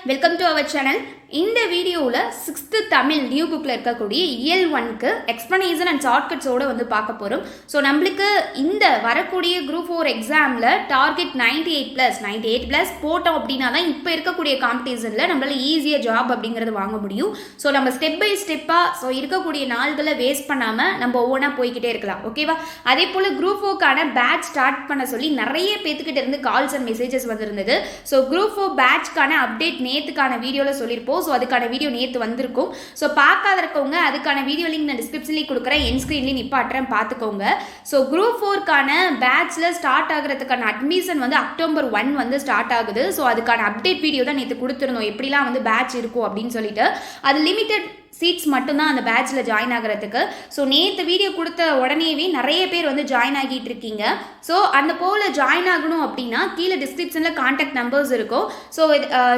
Welcome to our channel. இந்த வீடியோவில் 6th Tamil new புக்கில் இருக்கக்கூடிய இயல் 1க்கு எக்ஸ்ப்ளனேஷன் அண்ட் ஷார்ட்கட்ஸோடு வந்து பார்க்க போகிறோம். ஸோ நம்மளுக்கு இந்த வரக்கூடிய குரூப் 4 எக்ஸாமில் டார்கெட் 98+ போட்டோம் அப்படின்னா தான் இப்போ இருக்கக்கூடிய காம்படிஷனில் நம்மளால் ஈஸியாக ஜாப் அப்படிங்கிறது வாங்க முடியும். ஸோ நம்ம ஸ்டெப் பை ஸ்டெப்பாக ஸோ இருக்கக்கூடிய நாள்களை வேஸ்ட் பண்ணாமல் நம்ம ஒவ்வொன்றா போய்கிட்டே இருக்கலாம். ஓகேவா? அதே போல் குரூப் 4க்கான பேட்ச் ஸ்டார்ட் பண்ண சொல்லி நிறைய பேத்துக்கிட்ட இருந்து கால்ஸ் அண்ட் மெசேஜஸ் வந்திருந்தது. ஸோ குரூப் 4 பேட்ச்க்கான அப்டேட் நேற்றுக்கான வீடியோவில் சொல்லியிருப்போம். ஸோ அதுக்கான வீடியோ நேற்று வந்திருக்கும். ஸோ பார்க்காத இருக்கவங்க அதுக்கான வீடியோ லிங்க் நான் டிஸ்கிரிப்ஷன்லேயே கொடுக்குறேன், என் ஸ்க்ரீன்லேயும் நிப்பாட்டுறேன், பார்த்துக்கோங்க. ஸோ குரூப் 4க்கான பேட்ச்சில் ஸ்டார்ட் ஆகிறதுக்கான அட்மிஷன் வந்து அக்டோபர் 1 வந்து ஸ்டார்ட் ஆகுது. ஸோ அதுக்கான அப்டேட் வீடியோ தான் நேற்று கொடுத்துருந்தோம், எப்படிலாம் வந்து பேட்ச் இருக்கும் அப்படின்னு சொல்லிட்டு. அது லிமிட்டட் சீட்ஸ் மட்டும்தான் அந்த பேட்சில் ஜாயின் ஆகிறதுக்கு. ஸோ நேற்று வீடியோ கொடுத்த உடனேவே நிறைய பேர் வந்து ஜாயின் ஆகிட்டு இருக்கீங்க. ஸோ அந்த போல் ஜாயின் ஆகணும் அப்படின்னா கீழே டிஸ்கிரிப்ஷனில் கான்டாக்ட் நம்பர்ஸ் இருக்கும். ஸோ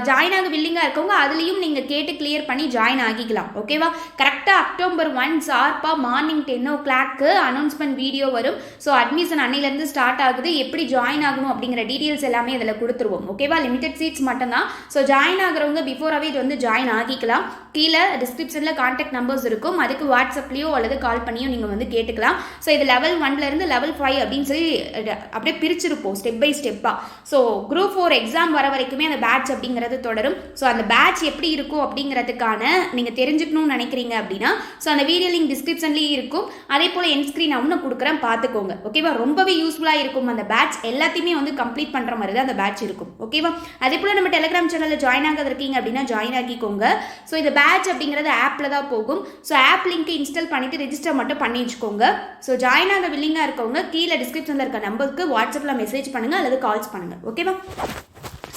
ஜாயின் ஆக வில்லிங்காக இருக்கவங்க அதுலேயும் நீங்கள் கேட்டு கிளியர் பண்ணி ஜாயின் ஆகிக்கலாம். ஓகேவா? கரெக்டாக அக்டோபர் 1 ஷார்ப்பாக மார்னிங் 10 o'clock அனௌன்ஸ்மெண்ட் வீடியோ வரும். ஸோ அட்மிஷன் அன்னையிலேருந்து ஸ்டார்ட் ஆகுது. எப்படி ஜாயின் ஆகணும் அப்படிங்கிற டீட்டெயில்ஸ் எல்லாமே இதில் கொடுத்துருவோம். ஓகேவா? லிமிடெட் சீட்ஸ் மட்டும்தான். ஸோ ஜாயின் ஆகிறவங்க பிஃபோராகவே இது வந்து ஜாயின் ஆகிக்கலாம். கீழே டிஸ்கிரிப்ஷனில் கான்டாக்ட் நம்பர்ஸ் இருக்கும், அதுக்கு வாட்ஸ்அப்லேயோ அல்லது கால் பண்ணியோ நீங்கள் வந்து கேட்டுக்கலாம். ஸோ இது லெவல் 1லேருந்து லெவல் 5 அப்படின்னு சொல்லி அப்படியே பிரிச்சிருப்போம் ஸ்டெப் பை ஸ்டெப்பாக. ஸோ குரூப் 4 எக்ஸாம் வர வரைக்குமே அந்த பேட்ச் அப்படிங்கிறது தொடரும். ஸோ அந்த பேட்ச் எப்படி இருக்கும் அப்படிங்கிறதுக்கான நீங்கள் தெரிஞ்சுக்கணும்னு நினைக்கிறீங்க அப்படின்னா ஸோ அந்த வீடியோ லிங்க் டிஸ்கிரிப்ஷன்லேயே இருக்கும். அதே போல் என் ஸ்க்ரீன் ஒன்று கொடுக்குறேன், பார்த்துக்கோங்க. ஓகேவா? ரொம்பவே யூஸ்ஃபுல்லாக இருக்கும். அந்த பேட்ச் எல்லாத்தையுமே வந்து கம்ப்ளீட் பண்ணுற மாதிரி தான் அந்த பேட்ச் இருக்கும். ஓகேவா? அதே போல் நம்ம டெலிகிராம் சேனலில் ஜாயின் ஆக இருக்கீங்க அப்படின்னா ஜாயின் ஆகிக்கோங்க. ஸோ இந்த பேட்ச் அப்படிங்கிறது ஆப்பில் தான் போகும். ஸோ ஆப் லிங்க் இன்ஸ்டால் பண்ணிட்டு ரெஜிஸ்டர் மட்டும் பண்ணி வச்சுக்கோங்க. ஸோ ஜாயின் ஆக வில்லிங்காக இருக்கவங்க கீழே டிஸ்கிரிப்ஷனில் இருக்க நம்பருக்கு வாட்ஸ்அப்பில் மெசேஜ் பண்ணுங்கள் அல்லது கால்ஸ் பண்ணுங்கள். ஓகேவா?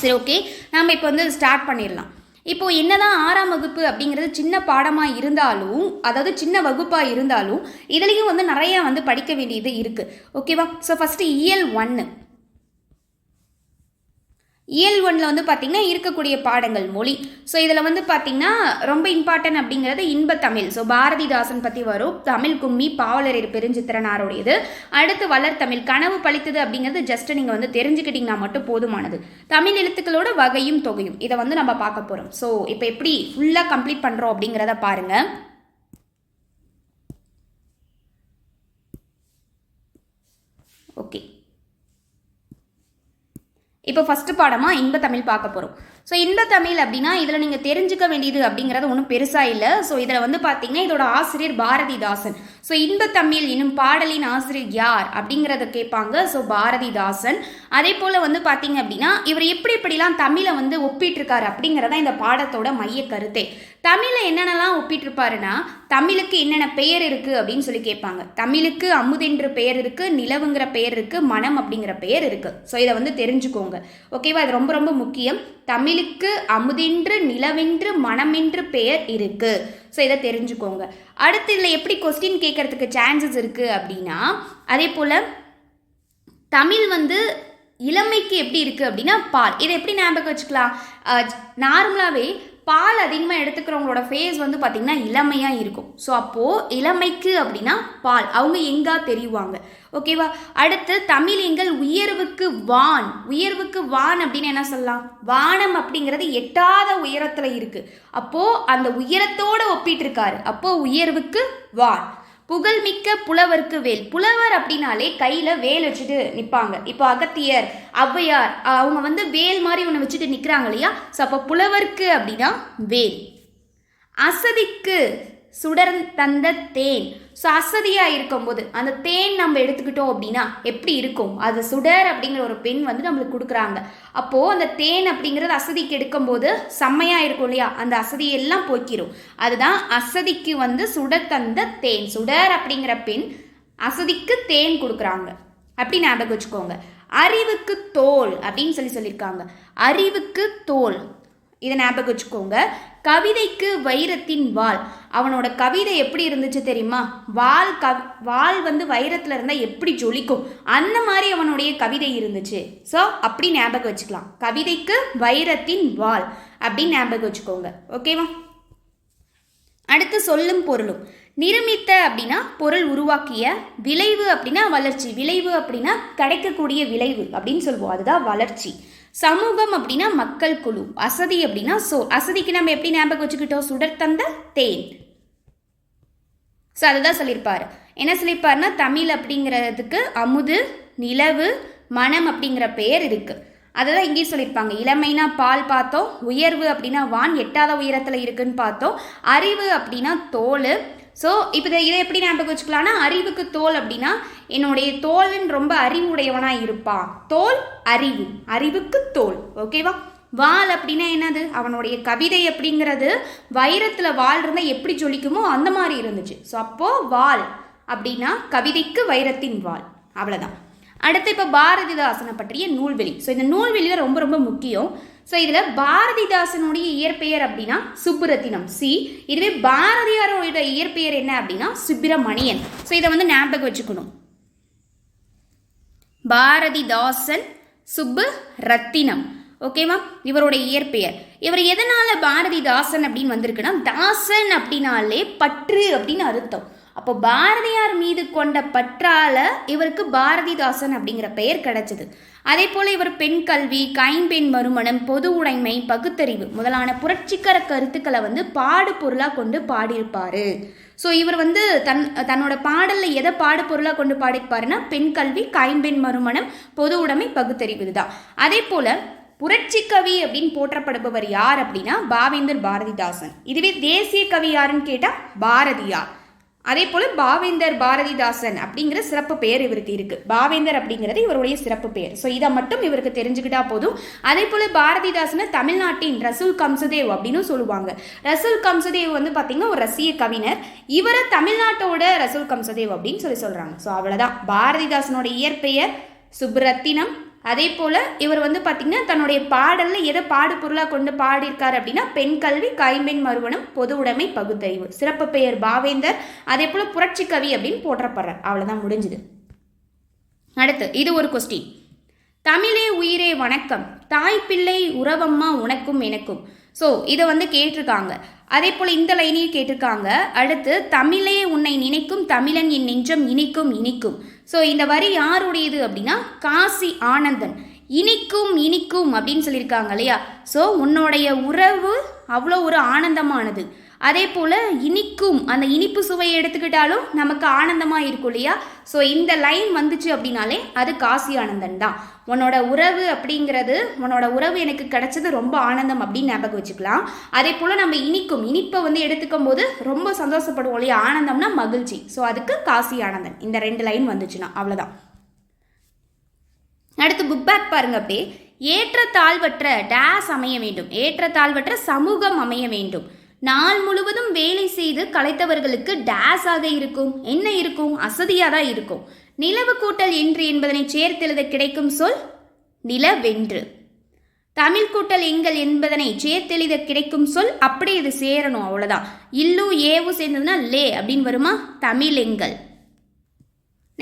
சரி, ஓகே, நம்ம இப்போ வந்து ஸ்டார்ட் பண்ணிடலாம். இப்போது என்னதான் 6ஆம் வகுப்பு அப்படிங்கிறது சின்ன பாடமாக இருந்தாலும், அதாவது சின்ன வகுப்பாக இருந்தாலும் இதுலேயும் வந்து நிறைய வந்து படிக்க வேண்டியது இருக்குது. ஓகேவா? ஸோ ஃபஸ்ட்டு இயல் 1. இயல் 1ல் வந்து பார்த்திங்கன்னா இருக்கக்கூடிய பாடங்கள் மொழி. ஸோ இதில் வந்து பார்த்திங்கன்னா ரொம்ப இம்பார்ட்டன்ட் அப்படிங்கிறது இன்பத்தமிழ். ஸோ பாரதிதாசன் பற்றி வரும். தமிழ் கும்மி பாவலரேறு பெருஞ்சித்திரனாருடையது. அடுத்து வளர்த்தமிழ் கனவு பழித்தது அப்படிங்கிறது ஜஸ்ட் நீங்கள் வந்து தெரிஞ்சுக்கிட்டிங்கன்னா மட்டும் போதுமானது. தமிழ் எழுத்துக்களோட வகையும் தொகையும் இதை வந்து நம்ம பார்க்க போகிறோம். ஸோ இப்போ எப்படி ஃபுல்லாக கம்ப்ளீட் பண்ணுறோம் அப்படிங்கிறத பாருங்கள். ஓகே, இப்போ ஃபஸ்ட்டு பாடமாக இன்பத்தமிழ் பார்க்க போகிறோம். ஸோ இன்பத்தமிழ் அப்படின்னா இதில் நீங்கள் தெரிஞ்சுக்க வேண்டியது அப்படிங்கிறது ஒன்றும் பெருசாக இல்லை. ஸோ இதில் வந்து பார்த்தீங்கன்னா இதோட ஆசிரியர் பாரதிதாசன். ஸோ இன்பத்தமிழ் என்னும் பாடலின் ஆசிரியர் யார் அப்படிங்கிறத கேட்பாங்க. ஸோ பாரதிதாசன். அதே போல் வந்து பார்த்தீங்க அப்படின்னா இவர் எப்படிலாம் தமிழை வந்து ஒப்பிட்டிருக்காரு அப்படிங்கிறத இந்த பாடத்தோட மைய கருத்தே. தமிழை என்னென்னலாம் ஒப்பிட்டிருப்பாருன்னா தமிழுக்கு என்னென்ன பெயர் இருக்குது அப்படின்னு சொல்லி கேட்பாங்க. தமிழுக்கு அமுதென்ற பெயர் இருக்குது, நிலவுங்கிற பெயர் இருக்குது, மனம் அப்படிங்கிற பெயர் இருக்குது. ஸோ இதை வந்து தெரிஞ்சுக்கோங்க. ஓகேவா? அது ரொம்ப ரொம்ப முக்கியம். தமிழுக்கு அமுதென்று, நிலவென்று, மனமென்று பெயர் இருக்குது. ஸோ இதை தெரிஞ்சுக்கோங்க. அடுத்து இதில் எப்படி கொஸ்டின் கேட்கறதுக்கு சான்சஸ் இருக்குது அப்படின்னா அதே போல் தமிழ் வந்து இளமைக்கு எப்படி இருக்குது அப்படின்னா பால். இதை எப்படி ஞாபகம் வச்சுக்கலாம்? நார்மலாகவே பால் அதிகமாக எடுத்துக்கிறவங்களோட ஃபேஸ் வந்து பார்த்திங்கன்னா இளமையாக இருக்கும். ஸோ அப்போது இளமைக்கு அப்படின்னா பால், அவங்க எங்கா தெரியுவாங்க. ஓகேவா? அடுத்து தமிழ் எங்கள் உயர்வுக்கு வான். உயர்வுக்கு வான் அப்படின்னு என்ன சொல்லலாம்? வானம் அப்படிங்கிறது எட்டாத உயரத்தில் இருக்குது. அப்போது அந்த உயரத்தோடு ஒப்பிட்டிருக்காரு. அப்போது உயர்வுக்கு வான். புகழ்மிக்க புலவருக்கு வேல். புலவர் அப்படின்னாலே கையில் வேல் வச்சுட்டு நிற்பாங்க. இப்போ அகத்தியர், ஔவையார் அவங்க வந்து வேல் மாதிரி ஒன்று வச்சுட்டு நிற்கிறாங்க இல்லையா? ஸோ அப்போ புலவருக்கு அப்படின்னா வேல். அசதிக்கு சுடர் தந்த தேன். ஸோ அசதியாக இருக்கும்போது அந்த தேன் நம்ம எடுத்துக்கிட்டோம் அப்படின்னா எப்படி இருக்கும்? அது சுடர் அப்படிங்கிற ஒரு பெண் வந்து நம்மளுக்கு கொடுக்குறாங்க. அப்போது அந்த தேன் அப்படிங்கிறது அசதிக்கு எடுக்கும்போது செம்மையாக இருக்கும் இல்லையா? அந்த அசதியெல்லாம் போக்கிரும். அதுதான் அசதிக்கு வந்து சுடர் தந்த தேன். சுடர் அப்படிங்கிற பெண் அசதிக்கு தேன் கொடுக்குறாங்க. அப்படி ஞாபகம் வச்சுக்கோங்க. அறிவுக்கு தோல் அப்படின்னு சொல்லியிருக்காங்க. அறிவுக்கு தோல், இதை ஞாபகம் வச்சுக்கோங்க. கவிதைக்கு வைரத்தின் வாள். அவனோட கவிதை எப்படி இருந்துச்சு தெரியுமா? வாள் வந்து வைரத்தில் இருந்தால் எப்படி ஜொலிக்கும் அந்த மாதிரி அவனுடைய கவிதை இருந்துச்சு. ஸோ அப்படி ஞாபகம் வச்சுக்கலாம். கவிதைக்கு வைரத்தின் வாள் அப்படின்னு ஞாபகம் வச்சுக்கோங்க. ஓகேவா? அடுத்து சொல்லும் பொருளும். நிருமித்த அப்படின்னா பொருள் உருவாக்கிய, விளைவு அப்படின்னா வளர்ச்சி, விளைவு அப்படின்னா கிடைக்கக்கூடிய விளைவு அப்படின்னு சொல்லுவோம், அதுதான் வளர்ச்சி. சமூகம் அப்படின்னா மக்கள் குழு. அசதி அப்படின்னா அசதிக்கு நம்ம எப்படி ஞாபகம் வச்சுக்கிட்டோம்? சுடர் தந்த தேன். ஸோ அதுதான் சொல்லியிருப்பாரு. என்ன சொல்லியிருப்பாருன்னா தமிழ் அப்படிங்கிறதுக்கு அமுது, நிலவு, மனம் அப்படிங்கிற பெயர் இருக்கு. அதுதான் இங்கேயும் சொல்லியிருப்பாங்க. இளமைனா பால் பார்த்தோம், உயர்வு அப்படின்னா வான் எட்டாத உயரத்தில் இருக்குன்னு பார்த்தோம், அறிவு அப்படின்னா தோல். ஸோ இப்போ இதை எப்படி ஞாபகம் வச்சுக்கலாம்னா, அறிவுக்கு தோல் அப்படின்னா என்னுடைய தோல்ன்னு ரொம்ப அறிவுடையவனாக இருப்பான். தோல் அறிவு, அறிவுக்கு தோல். ஓகேவா? வால் அப்படின்னா என்னது? அவனுடைய கவிதை அப்படிங்கிறது வைரத்தில் வால் இருந்தால் எப்படி ஜொலிக்குமோ அந்த மாதிரி இருந்துச்சு. ஸோ அப்போது வால் அப்படின்னா கவிதைக்கு வைரத்தின் வால். அவ்வளோதான். அடுத்து இப்போ பாரதிதாசனை பற்றிய நூல்வெளி. ஸோ இந்த நூல்வெளியில் ரொம்ப ரொம்ப முக்கியம். ஸோ இதில் பாரதிதாசனுடைய இயற்பெயர் அப்படின்னா சுப்புரத்தினம், சி. இதுவே பாரதியாரோட இயற்பெயர் என்ன அப்படின்னா சுப்பிரமணியன். ஸோ இதை வந்து ஞாபகம் வச்சுக்கணும். பாரதிதாசன் சுப்பு ரத்தினம். ஓகேவா? இவருடைய இயற்பெயர். இவர் எதனால பாரதிதாசன் அப்படின்னு வந்திருக்குன்னா, தாசன் அப்படின்னாலே பற்று அப்படின்னு அர்த்தம். அப்போ பாரதியார் மீது கொண்ட பற்றால இவருக்கு பாரதிதாசன் அப்படிங்கிற பெயர் கிடைச்சது. அதே போல இவர் பெண் கல்வி, கைம்பெண் மறுமணம், பொது உடைமை, பகுத்தறிவு முதலான புரட்சிகர கருத்துக்களை வந்து பாடு பொருளாக கொண்டு பாடியிருப்பாரு. ஸோ இவர் வந்து தன்னோட பாடலில் எதை பாடு பொருளாக கொண்டு பாடியிருப்பாருன்னா பெண் கல்வி, கைம்பெண் மறுமணம், பொது உடைமை, பகுத்தறிவு இதுதான். அதே போல புரட்சி கவி அப்படின்னு போற்றப்படுபவர் யார் அப்படின்னா பாவேந்தர் பாரதிதாசன். இதுவே தேசிய கவி யாருன்னு கேட்டால் பாரதியார். அதே போல் பாவேந்தர் பாரதிதாசன் அப்படிங்கிற சிறப்பு பெயர் இவருக்கு இருக்குது. பாவேந்தர் அப்படிங்கிறது இவருடைய சிறப்பு பெயர். ஸோ இதை மட்டும் இவருக்கு தெரிஞ்சுக்கிட்டா போதும். அதே போல் பாரதிதாசனை தமிழ்நாட்டின் ரசூல் கம்சுதேவ் அப்படின்னு சொல்லுவாங்க. ரசூல் கம்சுதேவ் வந்து பார்த்திங்கன்னா ஒரு ரஷ்ய கவிஞர். இவரை தமிழ்நாட்டோட ரசூல் கம்சுதேவ் அப்படின்னு சொல்கிறாங்க. ஸோ அவ்வளோதான். பாரதிதாசனோட இயற்பெயர் சுப்புரத்தினம். அதே போல் இவர் வந்து பார்த்திங்கன்னா தன்னுடைய பாடலில் எதை பாடு பொருளாக கொண்டு பாடியிருக்காரு அப்படின்னா பெண் கல்வி, கைம்பெண் மறுமணம், பொது உடைமை, பகுத்தறிவு. சிறப்பு பெயர் பாவேந்தர். அதே போல் புரட்சி கவி அப்படின்னு போற்றப்படுறார். அவ்வளோதான், முடிஞ்சுது. அடுத்து இது ஒரு கொஸ்டின். தமிழே உயிரே வணக்கம், தாய் பிள்ளை உறவம்மா உனக்கும் எனக்கும். ஸோ இதை வந்து கேட்டிருக்காங்க. அதே போல் இந்த லைனையும் கேட்டிருக்காங்க. அடுத்து தமிழே உன்னை நினைக்கும், தமிழன் என் நெஞ்சம் இனிக்கும் இனிக்கும். ஸோ இந்த வரி யாருடையது அப்படின்னா காசி ஆனந்தன். இனிக்கும் இனிக்கும் அப்படின்னு சொல்லியிருக்காங்க இல்லையா? ஸோ உன்னுடைய உறவு அவ்வளோ ஒரு ஆனந்தமானது. அதே போல் இனிக்கும், அந்த இனிப்பு சுவையை எடுத்துக்கிட்டாலும் நமக்கு ஆனந்தமாக இருக்கும் இல்லையா? ஸோ இந்த லைன் வந்துச்சு அப்படின்னாலே அது காசி ஆனந்தன் தான். உன்னோட உறவு அப்படிங்கிறது, உன்னோட உறவு எனக்கு கிடைச்சது ரொம்ப ஆனந்தம் அப்படின்னு ஞாபகம் வச்சுக்கலாம். அதே போல் நம்ம இனிக்கும், இனிப்பை வந்து எடுத்துக்கும் போது ரொம்ப சந்தோஷப்படுவோம் இல்லையா? ஆனந்தம்னா மகிழ்ச்சி. ஸோ அதுக்கு காசி ஆனந்தன். இந்த 2 லைன் வந்துச்சுன்னா அவ்வளோதான். அடுத்து புக் பேக் பாருங்க. அப்படியே ஏற்ற தாழ்வற்ற டேஸ் அமைய வேண்டும், ஏற்ற தாழ்வற்ற சமூகம் அமைய வேண்டும். நாள் முழுவதும் வேலை செய்து களைத்தவர்களுக்கு டேஸ் ஆக இருக்கும். என்ன இருக்கும்? அசதியாக தான் இருக்கும். நிலவு கூட்டல் என்று என்பதனை சேர்த்தெழுத கிடைக்கும் சொல் நிலவென்று. தமிழ் கூட்டல் எங்கள் என்பதனை சேர்த்தெழுத கிடைக்கும் சொல் அப்படி இது சேரணும், அவ்வளோதான். இல்லு ஏவு சேர்ந்ததுன்னா லே அப்படின்னு வருமா? தமிழெங்கள்.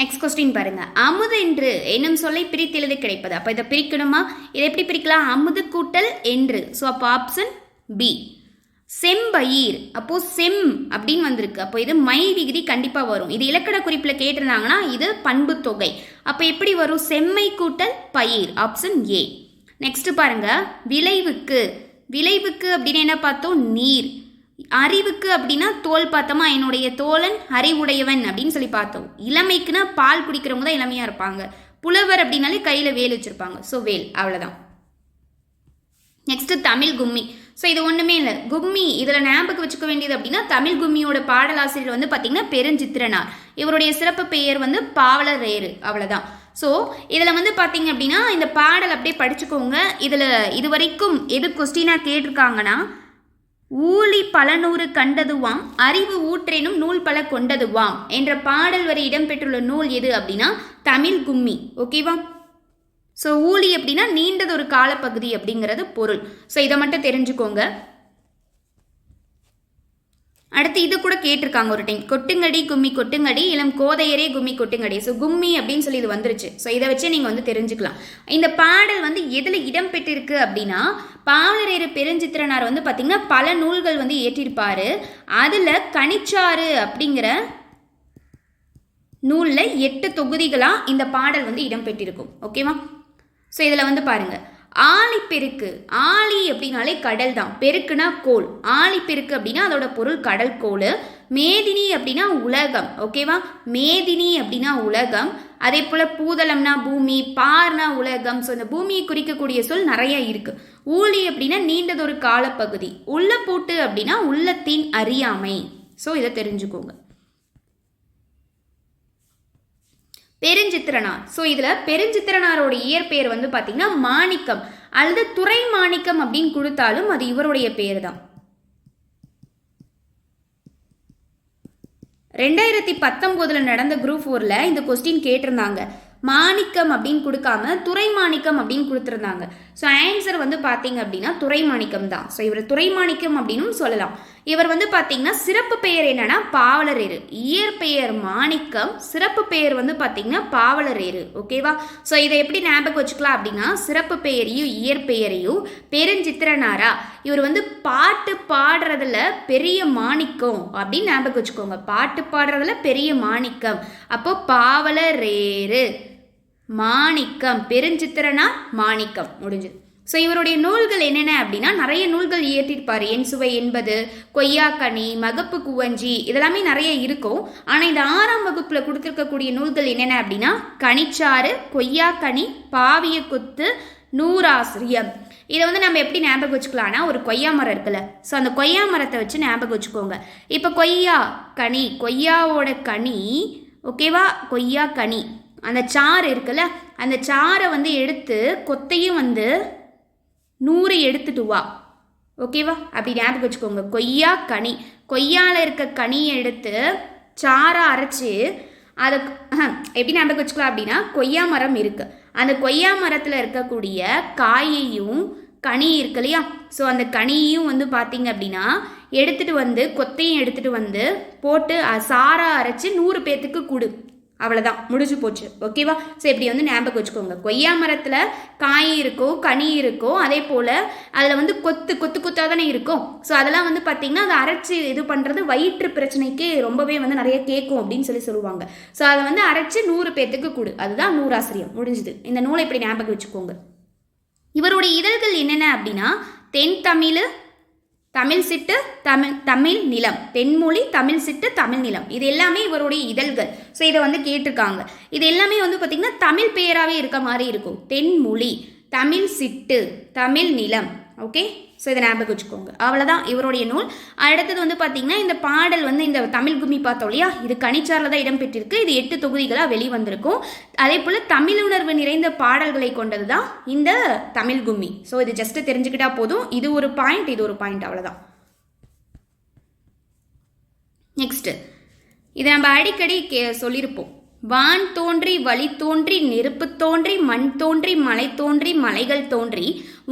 நெக்ஸ்ட் கொஸ்டின் பாருங்க. அமுது என்று என்னும் சொல்லை பிரித்தெழுத கிடைப்பது. அப்போ இதை பிரிக்கணுமா? இதை எப்படி பிரிக்கலாம்? அமுது கூட்டல் என்று. ஸோ அப்போ ஆப்ஷன் பி. செம்பயிர், அப்போது செம் அப்படின்னு வந்திருக்கு. அப்போ இது மை விகுதி கண்டிப்பாக வரும். இது இலக்கண குறிப்பில் கேட்டிருந்தாங்கன்னா இது பண்பு தொகை. அப்போ எப்படி வரும்? செம்மை கூட்டல் பயிர், ஆப்ஷன் ஏ. நெக்ஸ்ட் பாருங்க. விளைவுக்கு, விளைவுக்கு அப்படின்னு என்ன பார்த்தோம்? நீர். அறிவுக்கு அப்படின்னா தோல் பார்த்தோமா? என்னுடைய தோழன் அறிவுடையவன் அப்படின்னு சொல்லி பார்த்தோம். இளமைக்குன்னா பால் குடிக்கிறவங்க தான் இளமையாக இருப்பாங்க. புலவர் அப்படின்னாலே கையில் வேல் வச்சுருப்பாங்க. ஸோ வேல், அவ்வளோதான். நெக்ஸ்ட் தமிழ் கும்மி. ஸோ இது ஒன்றுமே இல்லை. கும்மி இதில் ஞாபகம் வச்சுக்க வேண்டியது அப்படின்னா தமிழ் கும்மியோட பாடலாசிரியர் வந்து பார்த்திங்கன்னா பெருஞ்சித்திரனார். இவருடைய சிறப்பு பெயர் வந்து பாவலரேறு. அவ்வளோதான். ஸோ இதில் வந்து பார்த்திங்க அப்படின்னா இந்த பாடல் அப்படியே படிச்சுக்கோங்க. இதில் இது வரைக்கும் எது கொஸ்டினாக கேட்டிருக்காங்கன்னா, ஊழி பல நூறு கண்டதுவாம், அறிவு ஊற்றெனும் நூல் பல கொண்டதுவாம் என்ற பாடல் வரை இடம்பெற்றுள்ள நூல் எது அப்படின்னா தமிழ் கும்மி. ஓகேவா? ஸோ ஊழி அப்படின்னா நீண்டது ஒரு காலப்பகுதி அப்படிங்கிறது பொருள். ஸோ இதை மட்டும் தெரிஞ்சுக்கோங்க. அடுத்து இது கூட கேட்டிருக்காங்க ஒரு டைம். கொட்டுங்கடி கும்மி கொட்டுங்கடி இளம் கோதையரே கும்மி கொட்டுங்கடி. ஸோ கும்மி அப்படின்னு சொல்லி இது வந்துருச்சு. ஸோ இதை வச்சு நீங்கள் வந்து தெரிஞ்சுக்கலாம். இந்த பாடல் வந்து எதில் இடம்பெற்றிருக்கு அப்படின்னா பாவலரேறு பெருஞ்சித்திரனார் வந்து பார்த்திங்கன்னா பல நூல்கள் வந்து ஏற்றிருப்பார். அதில் கனிச்சாறு அப்படிங்கிற நூலில் 8 தொகுதிகளாக இந்த பாடல் வந்து இடம்பெற்றிருக்கும். ஓகேவா? ஸோ இதில் வந்து பாருங்கள், ஆழிப்பெருக்கு, ஆழி அப்படின்னாலே கடல் தான், பெருக்குனா கோள், ஆழிப்பெருக்கு அப்படின்னா அதோட பொருள் கடல் கோள். மேதினி அப்படின்னா உலகம், ஓகேவா, மேதினி அப்படின்னா உலகம். அதே போல் பூதளம்னா பூமி, பார்னா உலகம். ஸோ இந்த பூமியை குறிக்கக்கூடிய சொல் நிறைய இருக்கு. ஊழி அப்படின்னா நீண்டதொரு காலப்பகுதி, உள்ளப்பூட்டு அப்படின்னா உள்ளத்தின் அறியாமை. ஸோ இதை தெரிஞ்சுக்கோங்க. பெருஞ்சித்திரனார். ஸோ இதில் பெருஞ்சித்திரனாரோட இயற்பெயர் வந்து பார்த்தீங்கன்னா மாணிக்கம் அல்லது துறை மாணிக்கம் அப்படின்னு கொடுத்தாலும் அது இவருடைய பேர் தான். 2019 நடந்த குரூப் 4ல் இந்த கொஸ்டின் கேட்டிருந்தாங்க. மாணிக்கம் அப்படின்னு கொடுக்காம துறை மாணிக்கம் அப்படின்னு கொடுத்துருந்தாங்க. ஸோ ஆன்சர் வந்து பார்த்தீங்க அப்படின்னா துறை மாணிக்கம் தான். ஸோ இவர் துறை மாணிக்கம் அப்படின்னு சொல்லலாம். இவர் வந்து பார்த்தீங்கன்னா சிறப்பு பெயர் என்னன்னா பாவலரேறு, இயற்பெயர் மாணிக்கம், சிறப்பு பெயர் வந்து பார்த்தீங்கன்னா பாவலரேறு. ஓகேவா. ஸோ இதை எப்படி ஞாபகம் வச்சுக்கலாம் அப்படின்னா சிறப்பு பெயரையும் இயற்பெயரையும் பெருஞ்சித்திரனாரா இவர் வந்து பாட்டு பாடுறதுல பெரிய மாணிக்கம் அப்படின்னு ஞாபகம் வச்சுக்கோங்க. பாட்டு பாடுறதுல பெரிய மாணிக்கம், அப்போ பாவலரேறு மாணிக்கம், பெருஞ்சித்திரனார் மாணிக்கம், முடிஞ்சது. ஸோ இவருடைய நூல்கள் என்னென்ன அப்படின்னா நிறைய நூல்கள் இயற்றிருப்பார். என் சுவை என்பது, கொய்யாக்கனி, மகப்பு குவஞ்சி, இதெல்லாமே நிறைய இருக்கும். ஆனால் இந்த 6ஆம் வகுப்பில் கொடுத்துருக்கக்கூடிய நூல்கள் என்னென்ன அப்படின்னா கனிச்சாறு, கொய்யாக்கனி, பாவிய குத்து, நூறாசிரியம். இதை வந்து நம்ம எப்படி ஞாபகம் வச்சுக்கலாம்னா ஒரு கொய்யா மரம் இருக்குல்ல, ஸோ அந்த கொய்யா மரத்தை வச்சு ஞாபகம் வச்சுக்கோங்க. இப்போ கொய்யா கனி, கொய்யாவோட கனி, ஓகேவா, கொய்யா கனி, அந்த சாறு இருக்குல்ல, அந்த சாறை வந்து எடுத்து கொத்தையும் வந்து 100 எடுத்துட்டு வா, ஓகேவா, அப்படி ஞாபகம் வச்சுக்கோங்க. கொய்யா கனி, கொய்யாவில் இருக்க கனியை எடுத்து சாரை அரைச்சி அதை எப்படி ஞாபகம் வச்சுக்கலாம் அப்படின்னா கொய்யா மரம் இருக்குது, அந்த கொய்யா மரத்தில் இருக்கக்கூடிய காயையும் கனி இருக்கு இல்லையா, ஸோ அந்த கனியையும் வந்து பார்த்தீங்க அப்படின்னா எடுத்துகிட்டு வந்து கொத்தையும் எடுத்துகிட்டு வந்து போட்டு சாரை அரைச்சி 100 பேர்த்துக்கு கொடு, அவ்வளோதான், முடிஞ்சு போச்சு. ஓகேவா. ஸோ இப்படி வந்து ஞாபகம் வச்சுக்கோங்க. கொய்யா மரத்தில் காய் இருக்கோ கனி இருக்கோ, அதே போல் அதில் வந்து கொத்து கொத்து கொத்தாக தானே இருக்கும். ஸோ அதெல்லாம் வந்து பார்த்திங்கன்னா அதை அரைச்சி இது பண்ணுறது வயிற்று பிரச்சனைக்கு ரொம்பவே வந்து நிறைய கேட்கும் அப்படின்னு சொல்லுவாங்க. ஸோ அதை வந்து அரைச்சி 100 பேர்த்துக்கு கொடு, அதுதான் நூறாசிரியம், முடிஞ்சுது. இந்த நூலை இப்படி ஞாபகம் வச்சுக்கோங்க. இவருடைய இதழ்கள் என்னென்ன அப்படின்னா தென் தமிழ், தமிழ் சிட்டு, தமிழ் நிலம், தென்மொழி, தமிழ் சிட்டு, தமிழ் நிலம், இது எல்லாமே இவருடைய இதழ்கள். ஸோ இதை வந்து கேட்டிருக்காங்க. இது எல்லாமே வந்து பார்த்திங்கன்னா தமிழ் பெயராகவே இருக்க மாதிரி இருக்கும். தென்மொழி, தமிழ் சிட்டு, தமிழ் நிலம். ஓகே. ஸோ இதை ஞாபகம் வச்சுக்கோங்க. அவ்வளோதான் இவருடைய நூல். அடுத்தது வந்து பார்த்திங்கன்னா இந்த பாடல் வந்து இந்த தமிழ் கும்மி பார்த்தோம் இல்லையா, இது கனிச்சாரில் தான் இடம்பெற்றிருக்கு. இது 8 தொகுதிகளாக வெளிவந்திருக்கும். அதே போல் தமிழுணர்வு நிறைந்த பாடல்களை கொண்டது தான் இந்த தமிழ் கும்மி. ஸோ இது ஜஸ்ட்டு தெரிஞ்சுக்கிட்டா போதும். இது ஒரு பாயிண்ட், இது ஒரு பாயிண்ட், அவ்வளோதான். நெக்ஸ்ட்டு இதை நம்ம அடிக்கடி சொல்லியிருப்போம். வான் தோன்றி வழி தோன்றி நெருப்பு தோன்றி மண் தோன்றி மலை தோன்றி மலைகள் தோன்றி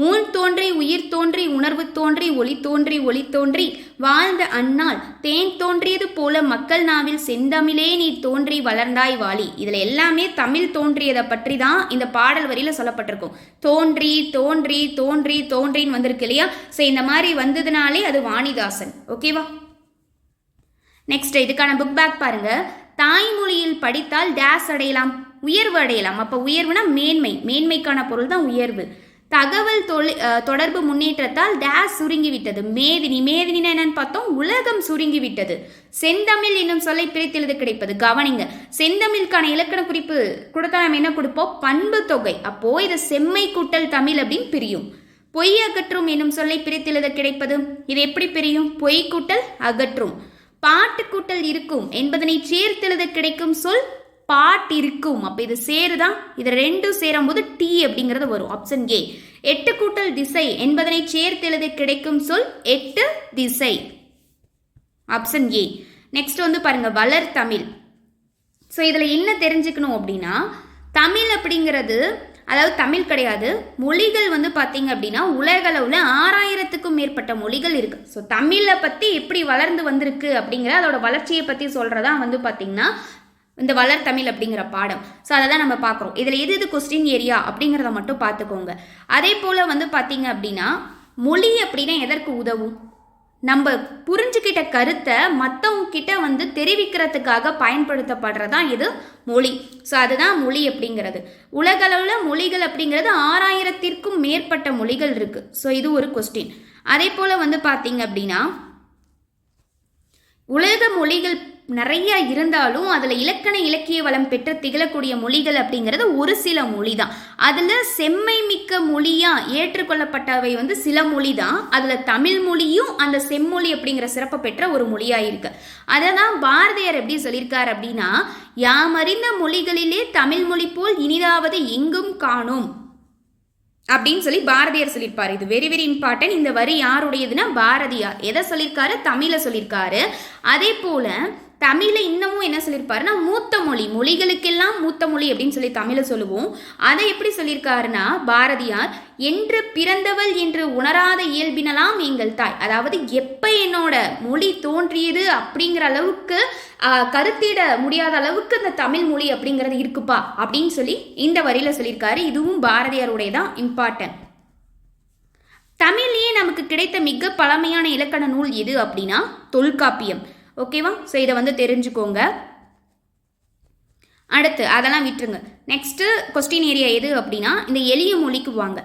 ஊன் தோன்றி உயிர் தோன்றி உணர்வு தோன்றி ஒளி தோன்றி வாழ்ந்த அந்நாள் தேன் தோன்றியது போல மக்கள் நாவில் செந்தமிழே நீ தோன்றி வளர்ந்தாய் வாழி. இதில் எல்லாமே தமிழ் தோன்றியதை பற்றி தான் இந்த பாடல் வரியில் சொல்லப்பட்டிருக்கும். தோன்றி தோன்றி தோன்றி தோன்றின்னு வந்திருக்கு இல்லையா. ஸோ இந்த மாதிரி வந்ததுனாலே அது வாணிதாசன். ஓகேவா. நெக்ஸ்ட் இதுக்கான புக் பேக் பாருங்க. தாய்மொழியில் படித்தால் டேஸ் அடையலாம், உயர்வு அடையலாம். அப்போ உயர்வுனா மேன்மை, மேன்மைக்கான பொருள் தான் உயர்வு. தகவல் தொடர்பு முன்னேற்றத்தால் டேஸ் சுருங்கிவிட்டது, மேதினி, மேதினினா என்னன்னு பார்த்தோம், உலகம் சுருங்கிவிட்டது. செந்தமிழ் என்னும் சொல்லை பிரித்தெழுத கிடைப்பது, கவனிங்க, செந்தமிழுக்கான இலக்கண குறிப்பு கொடுத்தா நம்ம என்ன கொடுப்போம், பண்பு தொகை. அப்போ இதை செம்மை கூட்டல் தமிழ் அப்படின்னு பிரியும். பொய் அகற்றும் என்னும் சொல்லை பிரித்தெழுத கிடைப்பது, இது எப்படி பிரியும், பொய் கூட்டல் அகற்றும். பாட்டு கூட்டல் இருக்கும் என்பதனை சேர்த்தெழுத கிடைக்கும் சொல் பாட்டிருக்கும். அப்போ இது சேருதான், இது ரெண்டும் சேரும் போது டி அப்படிங்கிறது வரும், ஆப்ஷன் ஏ. 8 கூட்டல் திசை என்பதனை சேர்த்தெழுத கிடைக்கும் சொல் 8 திசை, ஆப்ஷன் ஏ. நெக்ஸ்ட் வந்து பாருங்க வளர் தமிழ். ஸோ இதில் என்ன தெரிஞ்சுக்கணும் அப்படின்னா தமிழ் அப்படிங்கிறது அதாவது தமிழ் கிடையாது, மொழிகள் வந்து பார்த்தீங்க அப்படின்னா உலக அளவில் 6000க்கும் மேற்பட்ட மொழிகள் இருக்குது. ஸோ தமிழை பற்றி எப்படி வளர்ந்து வந்திருக்கு அப்படிங்கிற அதோட வளர்ச்சியை பற்றி சொல்கிறதா வந்து பார்த்திங்கன்னா இந்த வளர் தமிழ் அப்படிங்கிற பாடம். ஸோ அதை தான் நம்ம பார்க்குறோம். இதில் எது கொஸ்டின் ஏரியா அப்படிங்கிறத மட்டும் பார்த்துக்கோங்க. அதே போல் வந்து பார்த்தீங்க அப்படின்னா மொழி அப்படின்னா எதற்கு உதவும், நம்ம புரிஞ்சுக்கிட்ட கருத்தை மற்றவங்க கிட்ட வந்து தெரிவிக்கிறதுக்காக பயன்படுத்தப்படுறதான் இது மொழி. ஸோ அதுதான் மொழி அப்படிங்கிறது. உலகளவில் மொழிகள் அப்படிங்கிறது 6000த்திற்கும் மேற்பட்ட மொழிகள் இருக்குது. ஸோ இது ஒரு கொஸ்டின். அதே போல் வந்து பார்த்தீங்க அப்படின்னா உலக மொழிகள் நிறைய இருந்தாலும் அதில் இலக்கண இலக்கிய வளம் பெற்று திகழக்கூடிய மொழிகள் அப்படிங்கிறது ஒரு சில மொழி தான். அதில் செம்மை மிக்க மொழியாக ஏற்றுக்கொள்ளப்பட்டவை வந்து சில மொழி தான். அதில் தமிழ் மொழியும் அந்த செம்மொழி அப்படிங்கிற சிறப்பு பெற்ற ஒரு மொழியாக இருக்கு. அதை தான் பாரதியார் எப்படி சொல்லியிருக்கார் அப்படின்னா, யாமறிந்த மொழிகளிலே தமிழ் மொழி போல் இனிதாவது எங்கும் காணோம் அப்படின்னு சொல்லி பாரதியார் சொல்லியிருப்பாரு. இது வெரி வெரி இம்பார்ட்டன்ட். இந்த வரி யாருடையதுன்னா பாரதியார். எதை சொல்லியிருக்காரு? தமிழை சொல்லியிருக்காரு. அதே போல தமிழை இன்னமும் என்ன சொல்லியிருப்பாருன்னா மூத்த மொழி, மொழிகளுக்கெல்லாம் மூத்த மொழி அப்படின்னு சொல்லி தமிழை சொல்லுவோம். அதை எப்படி சொல்லியிருக்காருன்னா பாரதியார், என்று பிறந்தவள் என்று உணராத இயல்பினலாம் எங்கள் தாய். அதாவது எப்போ என்னோட மொழி தோன்றியது அப்படிங்கிற அளவுக்கு கருத்திட முடியாத அளவுக்கு இந்த தமிழ் மொழி அப்படிங்கிறது இருக்குப்பா அப்படின்னு சொல்லி இந்த வரியில சொல்லியிருக்காரு. இதுவும் பாரதியாருடைய தான் இம்பார்ட்டன்ட். தமிழ்லேயே நமக்கு கிடைத்த மிக பழமையான இலக்கண நூல் எது அப்படின்னா தொல்காப்பியம். ஓகேவா? ஸோ இதை வந்து தெரிஞ்சுக்கோங்க. அடுத்து அதெல்லாம் விட்டுருங்க. நெக்ஸ்ட்டு கொஸ்டின் ஏரியா எது அப்படின்னா இந்த எளிய மொழிக்கு வாங்க.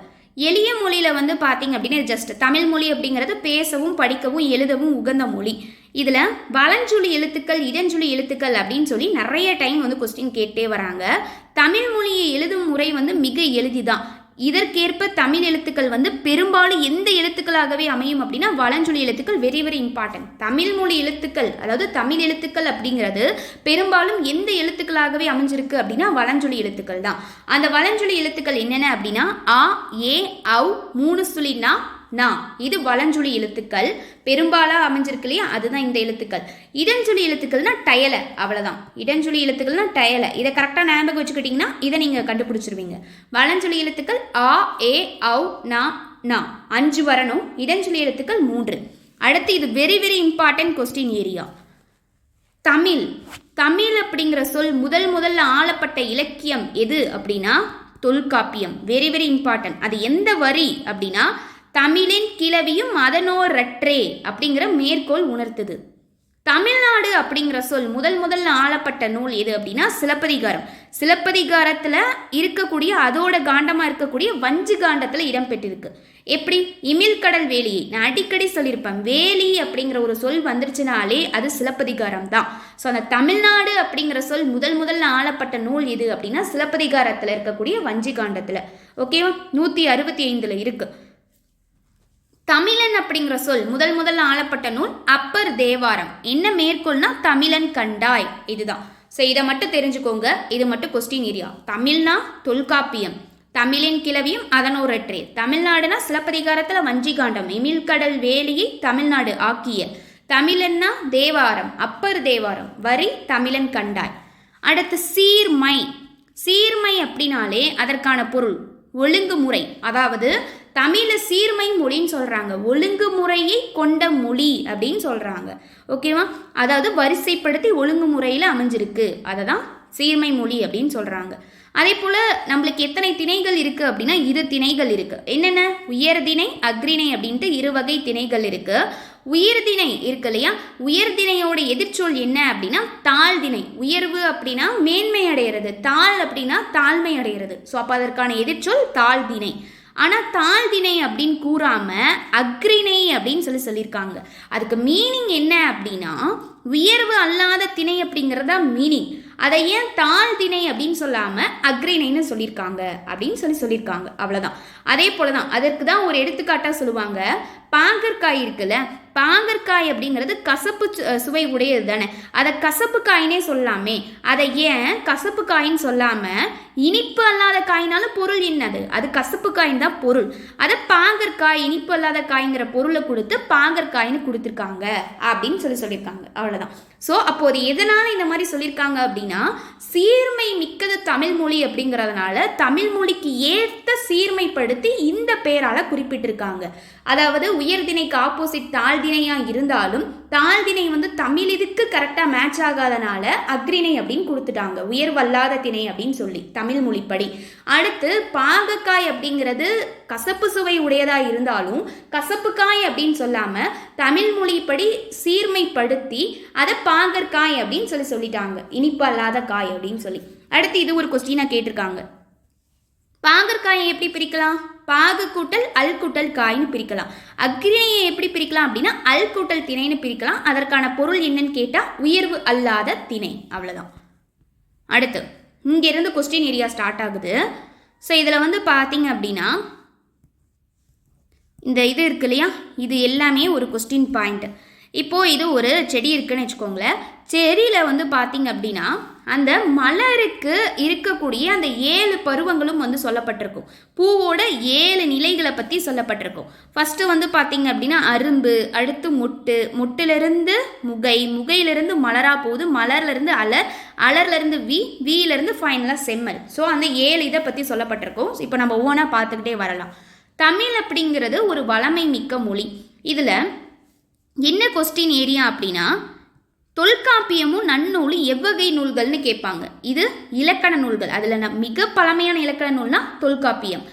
எளிய மொழியில் வந்து பார்த்தீங்க அப்படின்னா ஜஸ்ட் தமிழ் மொழி அப்படிங்கிறது பேசவும் படிக்கவும் எழுதவும் உகந்த மொழி. இதில் வலஞ்சுழி எழுத்துக்கள் இடஞ்சுழி எழுத்துக்கள் அப்படின்னு சொல்லி நிறைய டைம் வந்து கொஸ்டின் கேட்டே வராங்க. தமிழ் மொழியை எழுதும் முறை வந்து மிக எளிதிதான். இதற்கேற்ப தமிழ் எழுத்துக்கள் வந்து பெரும்பாலும் எந்த எழுத்துக்களாகவே அமையும் அப்படின்னா வலஞ்சொலி எழுத்துக்கள். Very very important. தமிழ் மொழி எழுத்துக்கள் அதாவது தமிழ் எழுத்துக்கள் அப்படிங்கிறது பெரும்பாலும் எந்த எழுத்துக்களாகவே அமைஞ்சிருக்கு அப்படின்னா வலஞ்சொலி எழுத்துக்கள் தான். அந்த வலஞ்சொலி எழுத்துக்கள் என்னென்ன அப்படின்னா ஆ, ஏ, ஔ, 3 சுழி நா, நா. இது வலஞ்சுழி எழுத்துக்கள் பெரும்பாலாக அமைஞ்சிருக்கு இல்லையா, அதுதான் இந்த எழுத்துக்கள். இடஞ்சுழி எழுத்துக்கள்னா டயலை, அவ்வளோதான். இடஞ்சுழி எழுத்துக்கள்னா டயலை. இதை கரெக்டாக ஞாபகம் வச்சுக்கிட்டிங்கன்னா இதை நீங்கள் கண்டுபிடிச்சிருவீங்க. வலஞ்சுழி எழுத்துக்கள் ஆ, ஏ, ஔ, நா, நா 5 வரணும். இடஞ்சுழி எழுத்துக்கள் 3. அடுத்து இது very very important question area. Tamil. Tamil அப்படிங்கிற சொல் முதல்ல ஆளப்பட்ட இலக்கியம் எது அப்படின்னா தொல்காப்பியம். Very very important. அது எந்த வரி அப்படின்னா தமிழின் கிளவியும் அதனோரற்றே அப்படிங்கிற மேற்கோள் உணர்த்துது. தமிழ்நாடு அப்படிங்கிற சொல் முதல்ல ஆளப்பட்ட நூல் எது அப்படின்னா சிலப்பதிகாரம். சிலப்பதிகாரத்தில் இருக்கக்கூடிய அதோட காண்டமாக இருக்கக்கூடிய வஞ்சி காண்டத்தில் இடம்பெற்றிருக்கு. எப்படி? இமிழ்கடல் வேலியை நான் அடிக்கடி சொல்லியிருப்பேன். வேலி அப்படிங்கிற ஒரு சொல் வந்துருச்சுனாலே அது சிலப்பதிகாரம் தான். ஸோ அந்த தமிழ்நாடு அப்படிங்கிற சொல் முதல்ல ஆளப்பட்ட நூல் எது அப்படின்னா சிலப்பதிகாரத்தில் இருக்கக்கூடிய வஞ்சி காண்டத்தில். ஓகேவா? 165 இருக்கு. தமிழன் அப்படிங்கிற சொல் முதல்ல ஆளப்பட்ட நூல் அப்பர் தேவாரம். என்ன மேற்கோள்னா தமிழன் கண்டாய். இதுதான். ஸோ இதை மட்டும் தெரிஞ்சுக்கோங்க. இது மட்டும் கொஸ்டின் ஏரியா. தமிழ்னா தொல்காப்பியம், தமிழின் கிளவியும் அதனோரற்றே. தமிழ்நாடுனா சிலப்பதிகாரத்தில் வஞ்சிகாண்டம், இமிழ்கடல் வேலியை தமிழ்நாடு ஆக்கிய. தமிழன்னா தேவாரம், அப்பர் தேவாரம். வரி தமிழன் கண்டாய். அடுத்து சீர்மை. சீர்மை அப்படின்னாலே அதற்கான பொருள் ஒழுங்குமுறை. அதாவது தமிழ சீர்மை மொழின்னு சொல்கிறாங்க. ஒழுங்குமுறையை கொண்ட மொழி அப்படின்னு சொல்கிறாங்க. ஓகேவா? அதாவது வரிசைப்படுத்தி ஒழுங்குமுறையில் அமைஞ்சிருக்கு. அதை தான் சீர்மை மொழி அப்படின்னு சொல்கிறாங்க. அதே போல் நம்மளுக்கு எத்தனை திணைகள் இருக்குது அப்படின்னா 2 திணைகள் இருக்குது. என்னென்ன? உயர்திணை, அக்ரிணை அப்படின்ட்டு 2 வகை திணைகள் இருக்குது. உயர்திணை இருக்கு இல்லையா, உயர்திணையோட எதிர்ச்சொல் என்ன அப்படின்னா தாழ்திணை. உயர்வு அப்படின்னா மேன்மை அடைகிறது, தாழ் அப்படின்னா தாழ்மை அடைகிறது. ஸோ அப்போ அதற்கான எதிர்ச்சொல் தாழ்திணை. ஆனால் தாழ்திணை அப்படின்னு கூறாம அக்ரிணை அப்படின்னு சொல்லியிருக்காங்க. அதுக்கு மீனிங் என்ன அப்படின்னா உயர்வு அல்லாத திணை அப்படிங்கிறதா மீனிங். அதை ஏன் தாழ்திணை அப்படின்னு சொல்லாமல் அக்ரிணைன்னு சொல்லியிருக்காங்க அப்படின்னு சொல்லியிருக்காங்க. அவ்வளோதான். அதே போல தான் அதற்கு தான் ஒரு எடுத்துக்காட்டாக சொல்லுவாங்க. பாங்கற்காய் இருக்குல்ல, பாங்கற்காய் அப்படிங்கிறது கசப்பு சுவை உடையது தானே. அதை கசப்பு காயினே சொல்லாமே. அதை ஏன் கசப்பு காயின்னு சொல்லாமல் இனிப்பு அல்லாத காயினாலும் பொருள் என்னது? அது கசப்பு காயின் தான் பொருள். அதை பாங்கற்காய் இனிப்பு அல்லாத காய்ங்கிற பொருளை கொடுத்து பாங்கற்காயின்னு கொடுத்துருக்காங்க அப்படின்னு சொல்லியிருக்காங்க. அவ்வளோதான். ஸோ அப்போது எதனால் இந்த மாதிரி சொல்லியிருக்காங்க அப்படின்னா சீர்மை மிக்கது தமிழ் மொழி அப்படிங்கிறதுனால தமிழ் மொழிக்கு ஏற்ற சீர்மைப்படுத்தி இந்த பெயரால் குறிப்பிட்டிருக்காங்க. அதாவது உயர்திணைக்கு ஆப்போசிட் தாழ்திணையாக இருந்தாலும் தாழ்திணை வந்து தமிழ் இதுக்கு கரெக்டாக மேட்ச் ஆகாதனால அக்ரிணை அப்படின்னு கொடுத்துட்டாங்க, உயர்வல்லாத திணை அப்படின்னு சொல்லி தமிழ் மொழிப்படி. அடுத்து பாகக்காய் அப்படிங்கிறது கசப்பு சுவை உடையதாக இருந்தாலும் கசப்புக்காய் அப்படின்னு சொல்லாமல் தமிழ் மொழிப்படி சீர்மைப்படுத்தி அதை பாகற்காய் அப்படின்னு சொல்லிட்டாங்க, இனிப்பு அல்லாத காய் அப்படின்னு சொல்லி. அடுத்து இது ஒரு கொஸ்டினாக கேட்டிருக்காங்க, பாகற்காயை எப்படி பிரிக்கலாம்? பாகு கூட்டல் அல் கூட்டல் காய்னு பிரிக்கலாம். அக்ரிணையை எப்படி பிரிக்கலாம் அப்படின்னா அல் கூட்டல் திணைன்னு பிரிக்கலாம். அதற்கான பொருள் என்னன்னு கேட்டால் உயர்வு அல்லாத திணை, அவ்வளோதான். அடுத்து இங்கேருந்து கொஸ்டின் ஏரியா ஸ்டார்ட் ஆகுது. ஸோ இதில் வந்து பார்த்தீங்க அப்படின்னா இந்த இது இருக்கு இல்லையா, இது எல்லாமே ஒரு கொஸ்டின் பாயிண்ட். இப்போது இது ஒரு செடி இருக்குன்னு வச்சுக்கோங்களேன். செடியில் வந்து பார்த்தீங்க அப்படின்னா அந்த மலருக்கு இருக்கக்கூடிய அந்த 7 பருவங்களும் வந்து சொல்லப்பட்டிருக்கும். பூவோட 7 நிலைகளை பற்றி சொல்லப்பட்டிருக்கும். ஃபஸ்ட்டு வந்து பார்த்தீங்க அப்படின்னா அரும்பு, அடுத்து மொட்டு, மொட்டிலிருந்து முகை, முகையிலிருந்து மலரா போகுது, மலர்லேருந்து அலர், அலர்லேருந்து வீலேருந்து ஃபைனலாக செம்மல். ஸோ அந்த 7 இதை பற்றி சொல்லப்பட்டிருக்கும். இப்போ நம்ம ஒவ்வொன்றா பார்த்துக்கிட்டே வரலாம். தமிழ் அப்படிங்கிறது ஒரு வளமை மிக்க மொழி. இதில் என்ன கொஸ்டின் ஏரியா அப்படின்னா தொல்காப்பியமும் நன்னூலும் எவ்வகை நூல்கள்னு கேட்பாங்க. இது இலக்கண நூல்கள். அதில் மிக பழமையான இலக்கண நூல்னா தொல்காப்பியம்.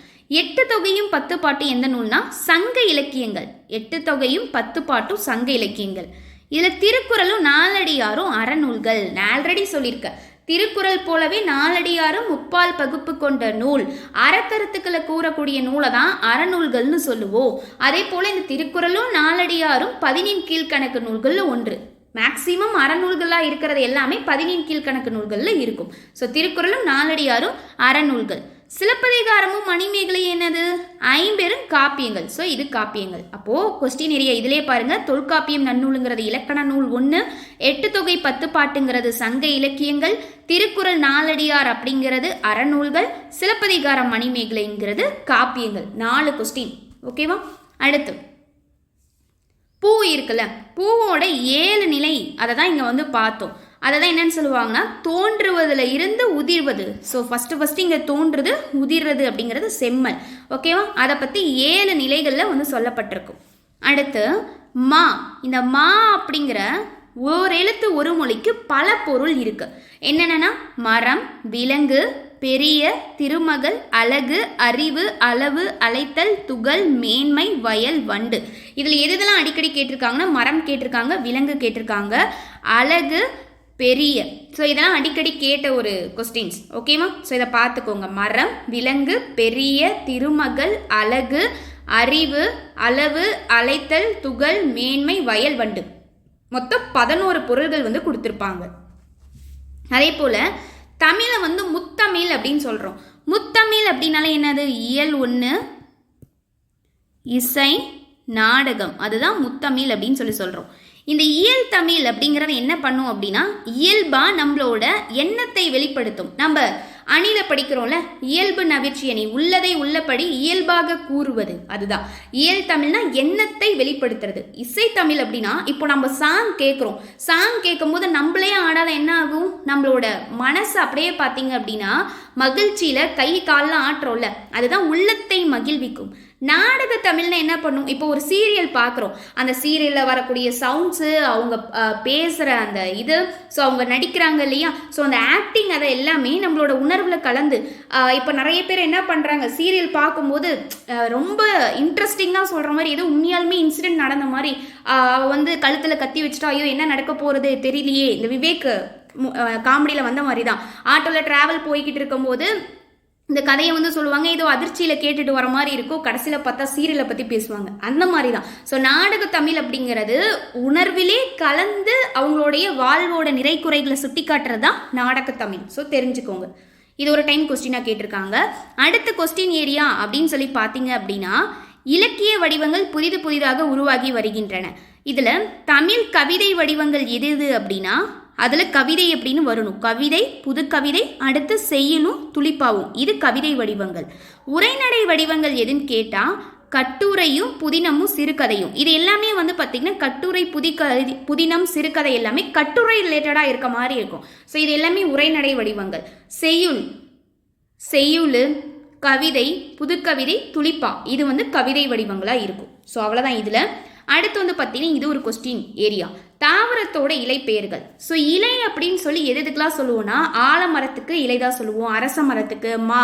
8 தொகையும் 10 பாட்டு எந்த நூல்னா சங்க இலக்கியங்கள். 8 தொகையும் 10 பாட்டும் சங்க இலக்கியங்கள். இதில் திருக்குறளும் நாலடியாரும் அறநூல்கள். நான் ஆல்ரெடி சொல்லியிருக்கேன், திருக்குறள் போலவே நாலடியாரும் முப்பால் பகுப்பு கொண்ட நூல், அறக்கருத்துக்களை கூறக்கூடிய நூலை தான் அறநூல்கள்னு சொல்லுவோம். அதே போல் இந்த திருக்குறளும் நாலடியாரும் 14 கீழ்கணக்கு நூல்களில் ஒன்று. மேக்சிமம் அறநூல்களாக இருக்கிறது எல்லாமே 14 கீழ்கணக்கு நூல்களில் இருக்கும். ஸோ திருக்குறளும் நாலடியாரும் அறநூல்கள். சிலப்பதிகாரமும் மணிமேகலை என்னது? 50 காப்பியங்கள். ஸோ இது காப்பியங்கள். அப்போது கொஸ்டின் ஏரியா இதிலே பாருங்கள், தொல்காப்பியம் நன்னூலுங்கிறது இலக்கண நூல் 1, 8 தொகை 10 பாட்டுங்கிறது சங்க இலக்கியங்கள், திருக்குறள் நாலடியார் அப்படிங்கிறது அறநூல்கள், சிலப்பதிகாரம் மணிமேகலைங்கிறது காப்பியங்கள். 4 கொஸ்டின். ஓகேவா? அடுத்து பூ இருக்குல்ல, பூவோட 7 நிலை அதை தான் இங்கே வந்து பார்த்தோம். அதை தான் என்னன்னு சொல்லுவாங்கன்னா தோன்றுவதில் இருந்து உதிர்வது. ஸோ ஃபஸ்ட்டு இங்கே தோன்றுறது உதிர்றது அப்படிங்கிறது செம்மல். ஓகேவா? அதை பற்றி 7 நிலைகளில் வந்து சொல்லப்பட்டிருக்கும். அடுத்து மா. இந்த மா அப்படிங்கிற ஒரு எழுத்து ஒரு மொழிக்கு பல பொருள் இருக்கு. என்னென்னா மரம், விலங்கு, பெரிய, திருமகள், அழகு, அறிவு, அளவு, அழைத்தல், துகள், மேன்மை, வயல், வண்டு. இதில் எதெல்லாம் அடிக்கடி கேட்டிருக்காங்கன்னா மரம் கேட்டிருக்காங்க, விலங்கு கேட்டிருக்காங்க, அழகு, பெரிய. ஸோ இதெல்லாம் அடிக்கடி கேட்ட ஒரு கொஸ்டின்ஸ். ஓகேவா? ஸோ இதை பார்த்துக்கோங்க. மரம், விலங்கு, பெரிய, திருமகள், அழகு, அறிவு, அளவு, அழைத்தல், துகள், மேன்மை, வயல், வண்டு. மொத்தம் 11 பொருள்கள் வந்து கொடுத்துருப்பாங்க. அதே போல் தமிழை வந்து முத்தமிழ் அப்படின்னு சொல்கிறோம். முத்தமிழ் அப்படின்னாலே என்னது? இயல் 1, இசை, நாடகம், அதுதான் முத்தமிழ் அப்படின்னு சொல்கிறோம். இந்த இயல் தமிழ் அப்படிங்கிறத என்ன பண்ணும் அப்படின்னா இயல்பாக நம்மளோட எண்ணத்தை வெளிப்படுத்தும். நம்ம அணில படிக்கிறோம்ல, இயல்பு நவிர்ச்சி அணி, உள்ளதை உள்ளபடி இயல்பாக கூறுவது, அதுதான் இயல் தமிழ்னா எண்ணத்தை வெளிப்படுத்துறது. இசை தமிழ் அப்படின்னா இப்போ நம்ம சாங் கேட்குறோம், சாங் கேட்கும் போது நம்மளே ஆடாத என்ன ஆகும்? நம்மளோட மனசு அப்படியே பார்த்தீங்க அப்படின்னா மகிழ்ச்சியில் கை காலெலாம் ஆட்டுறோம்ல, அதுதான் உள்ளத்தை மகிழ்விக்கும். நாடக தமிழ்னா என்ன பண்ணும்? இப்போ ஒரு சீரியல் பார்க்குறோம், அந்த சீரியலில் வரக்கூடிய சவுண்ட்ஸு, அவங்க பேசுகிற அந்த இது, ஸோ அவங்க நடிக்கிறாங்க இல்லையா, ஸோ அந்த ஆக்டிங், அதை எல்லாமே நம்மளோட உணர்வில் கலந்து இப்போ நிறைய பேர் என்ன பண்ணுறாங்க, சீரியல் பார்க்கும்போது ரொம்ப இன்ட்ரெஸ்டிங்காக சொல்கிற மாதிரி ஏதோ உண்மையாலுமே இன்சிடென்ட் நடந்த மாதிரி வந்து கழுத்தில் கத்தி வச்சுட்டா ஐயோ என்ன நடக்க போகிறது தெரியலையே. இந்த விவேக் காமெடியில் வந்த மாதிரி தான், ஆட்டோவில் ட்ராவல் போய்கிட்டு இருக்கும்போது இந்த கதையை வந்து சொல்லுவாங்க, ஏதோ அதிர்ச்சியில் கேட்டுட்டு வர மாதிரி இருக்கும், கடைசியில் பார்த்தா சீரியலை பற்றி பேசுவாங்க, அந்த மாதிரி தான். ஸோ நாடக தமிழ் அப்படிங்கிறது உணர்விலே கலந்து அவங்களுடைய வாழ்வோட நிறை குறைகளை சுட்டி காட்டுறது தான் நாடக தமிழ். ஸோ தெரிஞ்சுக்கோங்க, இது ஒரு டைம் கொஸ்டினாக கேட்டிருக்காங்க. அடுத்த கொஸ்டின் ஏரியா அப்படின்னு சொல்லி பார்த்தீங்க அப்படின்னா இலக்கிய வடிவங்கள் புதிதாக உருவாகி வருகின்றன. இதில் தமிழ் கவிதை வடிவங்கள் எது அப்படின்னா அதில் கவிதை அப்படின்னு வரணும். கவிதை, புதுக்கவிதை, அடுத்து செய்யுளும் துளிப்பாவும், இது கவிதை வடிவங்கள். உரைநடை வடிவங்கள் எதுன்னு கேட்டால் கட்டுரையும் புதினமும் சிறுகதையும். இது எல்லாமே வந்து பார்த்திங்கன்னா கட்டுரை, புதினம், சிறுகதை எல்லாமே கட்டுரை ரிலேட்டடாக இருக்க மாதிரி இருக்கும். ஸோ இது எல்லாமே உரைநடை வடிவங்கள். செய்யுள், கவிதை, புதுக்கவிதை, துளிப்பா, இது வந்து கவிதை வடிவங்களாக இருக்கும். ஸோ அவ்வளோதான் இதில். அடுத்து வந்து பார்த்தீங்கன்னா இது ஒரு கொஸ்டின் ஏரியா, தாவரத்தோட இலை பெயர்கள். ஸோ இலை அப்படின்னு சொல்லி எதுக்கெல்லாம் சொல்லுவோம்னா ஆலமரத்துக்கு இலை தான் சொல்லுவோம், அரச மரத்துக்கு, மா,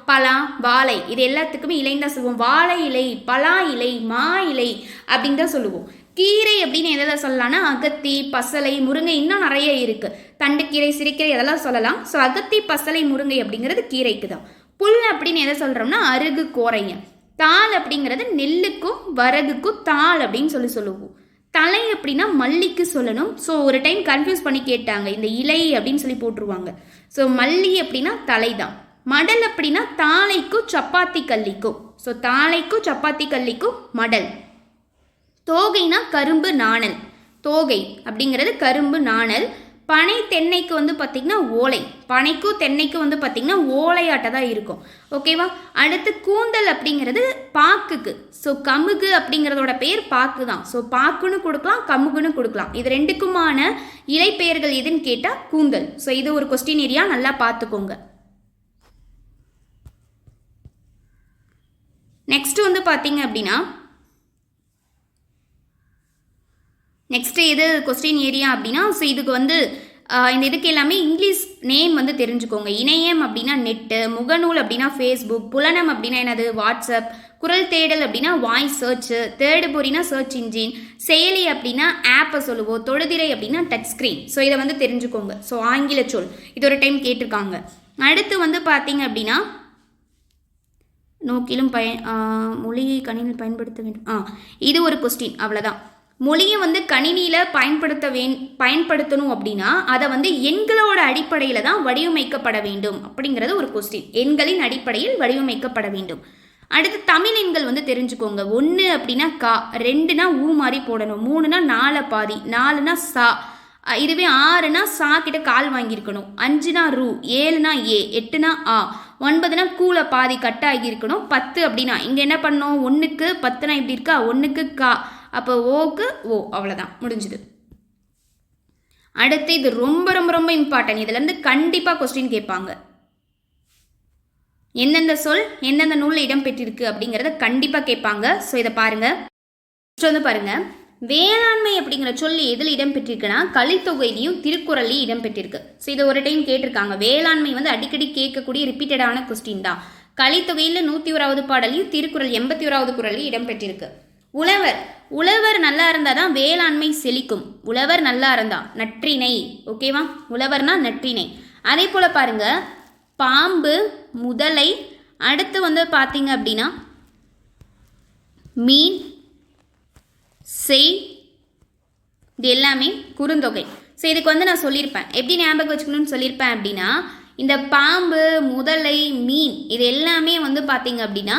பலா, வாழை இது எல்லாத்துக்குமே இலைன்னு தான் சொல்லுவோம். வாழை இலை, பலா இலை, மா இலை அப்படின்னு தான் சொல்லுவோம். கீரை அப்படின்னு எதை சொல்லலாம்னா அகத்தி, பசலை, முருங்கை, இன்னும் நிறைய இருக்கு. தண்டுக்கீரை, சிறுக்கீரை அதெல்லாம் சொல்லலாம். ஸோ அகத்தி, பசலை, முருங்கை அப்படிங்கிறது கீரைக்கு தான். புல் அப்படின்னு எதை சொல்றோம்னா அருகு, கோரைங்க. தாள் அப்படிங்கிறது நெல்லுக்கும் வரகுக்கும் தாள் அப்படின்னு சொல்லுவோம். தலை அப்படின்னா மல்லிக்கு சொல்லணும். ஸோ ஒரு டைம் கன்ஃபியூஸ் பண்ணி கேட்டாங்க, இந்த இலை அப்படின்னு சொல்லி போட்டுருவாங்க. ஸோ மல்லி அப்படின்னா தலை தான். மடல் அப்படின்னா தாளைக்கும் சப்பாத்தி கல்லிக்கும். ஸோ தாளைக்கும் சப்பாத்தி கல்லிக்கும் மடல். தோகைனா கரும்பு நாணல், தோகை அப்படிங்கிறது கரும்பு நாணல். பனை தென்னைக்கு வந்து பார்த்திங்கன்னா ஓலை, பனைக்கும் தென்னைக்கும் வந்து பார்த்திங்கன்னா ஓலையாட்ட தான் இருக்கும். ஓகேவா. அடுத்து கூந்தல் அப்படிங்கிறது பாக்குக்கு. ஸோ கமுகு அப்படிங்கிறதோட பேர் பாக்கு தான். ஸோ பாக்குன்னு கொடுக்கலாம், கமுகுன்னு கொடுக்கலாம். இது ரெண்டுக்குமான இலை பெயர்கள் எதுன்னு கேட்டால் கூந்தல். ஸோ இது ஒரு கொஸ்டின் ஏரியா, நல்லா பார்த்துக்கோங்க. நெக்ஸ்ட் வந்து பார்த்தீங்க அப்படின்னா நெக்ஸ்ட் எது கொஸ்டின் ஏரியா அப்படின்னா, ஸோ இதுக்கு வந்து இந்த இதுக்கு எல்லாமே இங்கிலீஷ் நேம் வந்து தெரிஞ்சுக்கோங்க. இணையம் அப்படின்னா நெட்டு, முகநூல் அப்படின்னா ஃபேஸ்புக், புலனம் அப்படின்னா என்னது வாட்ஸ்அப், குரல் தேடல் அப்படின்னா வாய்ஸ் சர்ச்சு, தேர்டு பொறினா சர்ச் இன்ஜின், செயலி அப்படின்னா ஆப்பை சொல்லுவோம், தொடுதிரை அப்படின்னா டச் ஸ்க்ரீன். ஸோ இதை வந்து தெரிஞ்சுக்கோங்க. ஸோ ஆங்கில சொல் இது ஒரு டைம் கேட்டிருக்காங்க. அடுத்து வந்து பார்த்தீங்க அப்படின்னா நோக்கிலும் மொழியை கணினியில் பயன்படுத்த வேண்டும். இது ஒரு கொஸ்டின், அவ்வளோதான். மொழியை வந்து கணினியில் பயன்படுத்தணும் அப்படின்னா அதை வந்து எண்களோட அடிப்படையில் தான் வடிவமைக்கப்பட வேண்டும் அப்படிங்கிறது ஒரு கொஸ்டின். எண்களின் அடிப்படையில் வடிவமைக்கப்பட வேண்டும். அடுத்து தமிழ் எண்கள் வந்து தெரிஞ்சுக்கோங்க. 1 அப்படின்னா கா, 2னா ஊ மாதிரி போடணும், 3னா 4 பாதி, 4னா சா, இதுவே 6னா சா கிட்ட கால் வாங்கியிருக்கணும், 5னா ரூ, 7னா ஏ, 8னா ஆ, 9னா கூல பாதி கட் ஆகியிருக்கணும், 10 அப்படின்னா இங்கே என்ன பண்ணோம் 1க்கு 10னா இப்படி இருக்கா, 1க்கு கா, அப்போ ஓக்கு ஓ, அவ்வளோதான் முடிஞ்சுது. அடுத்து இது ரொம்ப ரொம்ப ரொம்ப இம்பார்ட்டன்ட், இதுலேருந்து கண்டிப்பாக கொஸ்டின் கேட்பாங்க. எந்தெந்த சொல் எந்தெந்த நூலில் இடம்பெற்றிருக்கு அப்படிங்கிறத கண்டிப்பாக கேட்பாங்க. ஸோ இதை பாருங்க. வந்து பாருங்க, வேளாண்மை அப்படிங்கிற சொல்லி எதில் இடம்பெற்றிருக்குன்னா கலித்தொகையிலையும் திருக்குறள்லையும் இடம்பெற்றிருக்கு. ஸோ இதை ஒரு டைம் கேட்டிருக்காங்க. வேளாண்மை வந்து அடிக்கடி கேட்கக்கூடிய ரிப்பீட்டடான கொஸ்டின் தான். கலித்தொகையில் 101வது பாடலையும் திருக்குறள் 81வது குறளையும் இடம்பெற்றிருக்கு. உழவர், உழவர் நல்லா இருந்தால் தான் வேளாண்மை செழிக்கும். உழவர் நல்லா இருந்தா நற்றினை. ஓகேவா, உழவர்னா நற்றினை. அதே போல் பாருங்க, பாம்பு, முதலை, அடுத்து வந்து பார்த்தீங்க அப்படின்னா மீன், செய், இது எல்லாமே குறுந்தொகை. ஸோ இதுக்கு வந்து நான் சொல்லியிருப்பேன் எப்படி ஞாபகம் வச்சுக்கணும்னு சொல்லியிருப்பேன் அப்படின்னா, இந்த பாம்பு, முதலை, மீன் இது எல்லாமே வந்து பார்த்தீங்க அப்படின்னா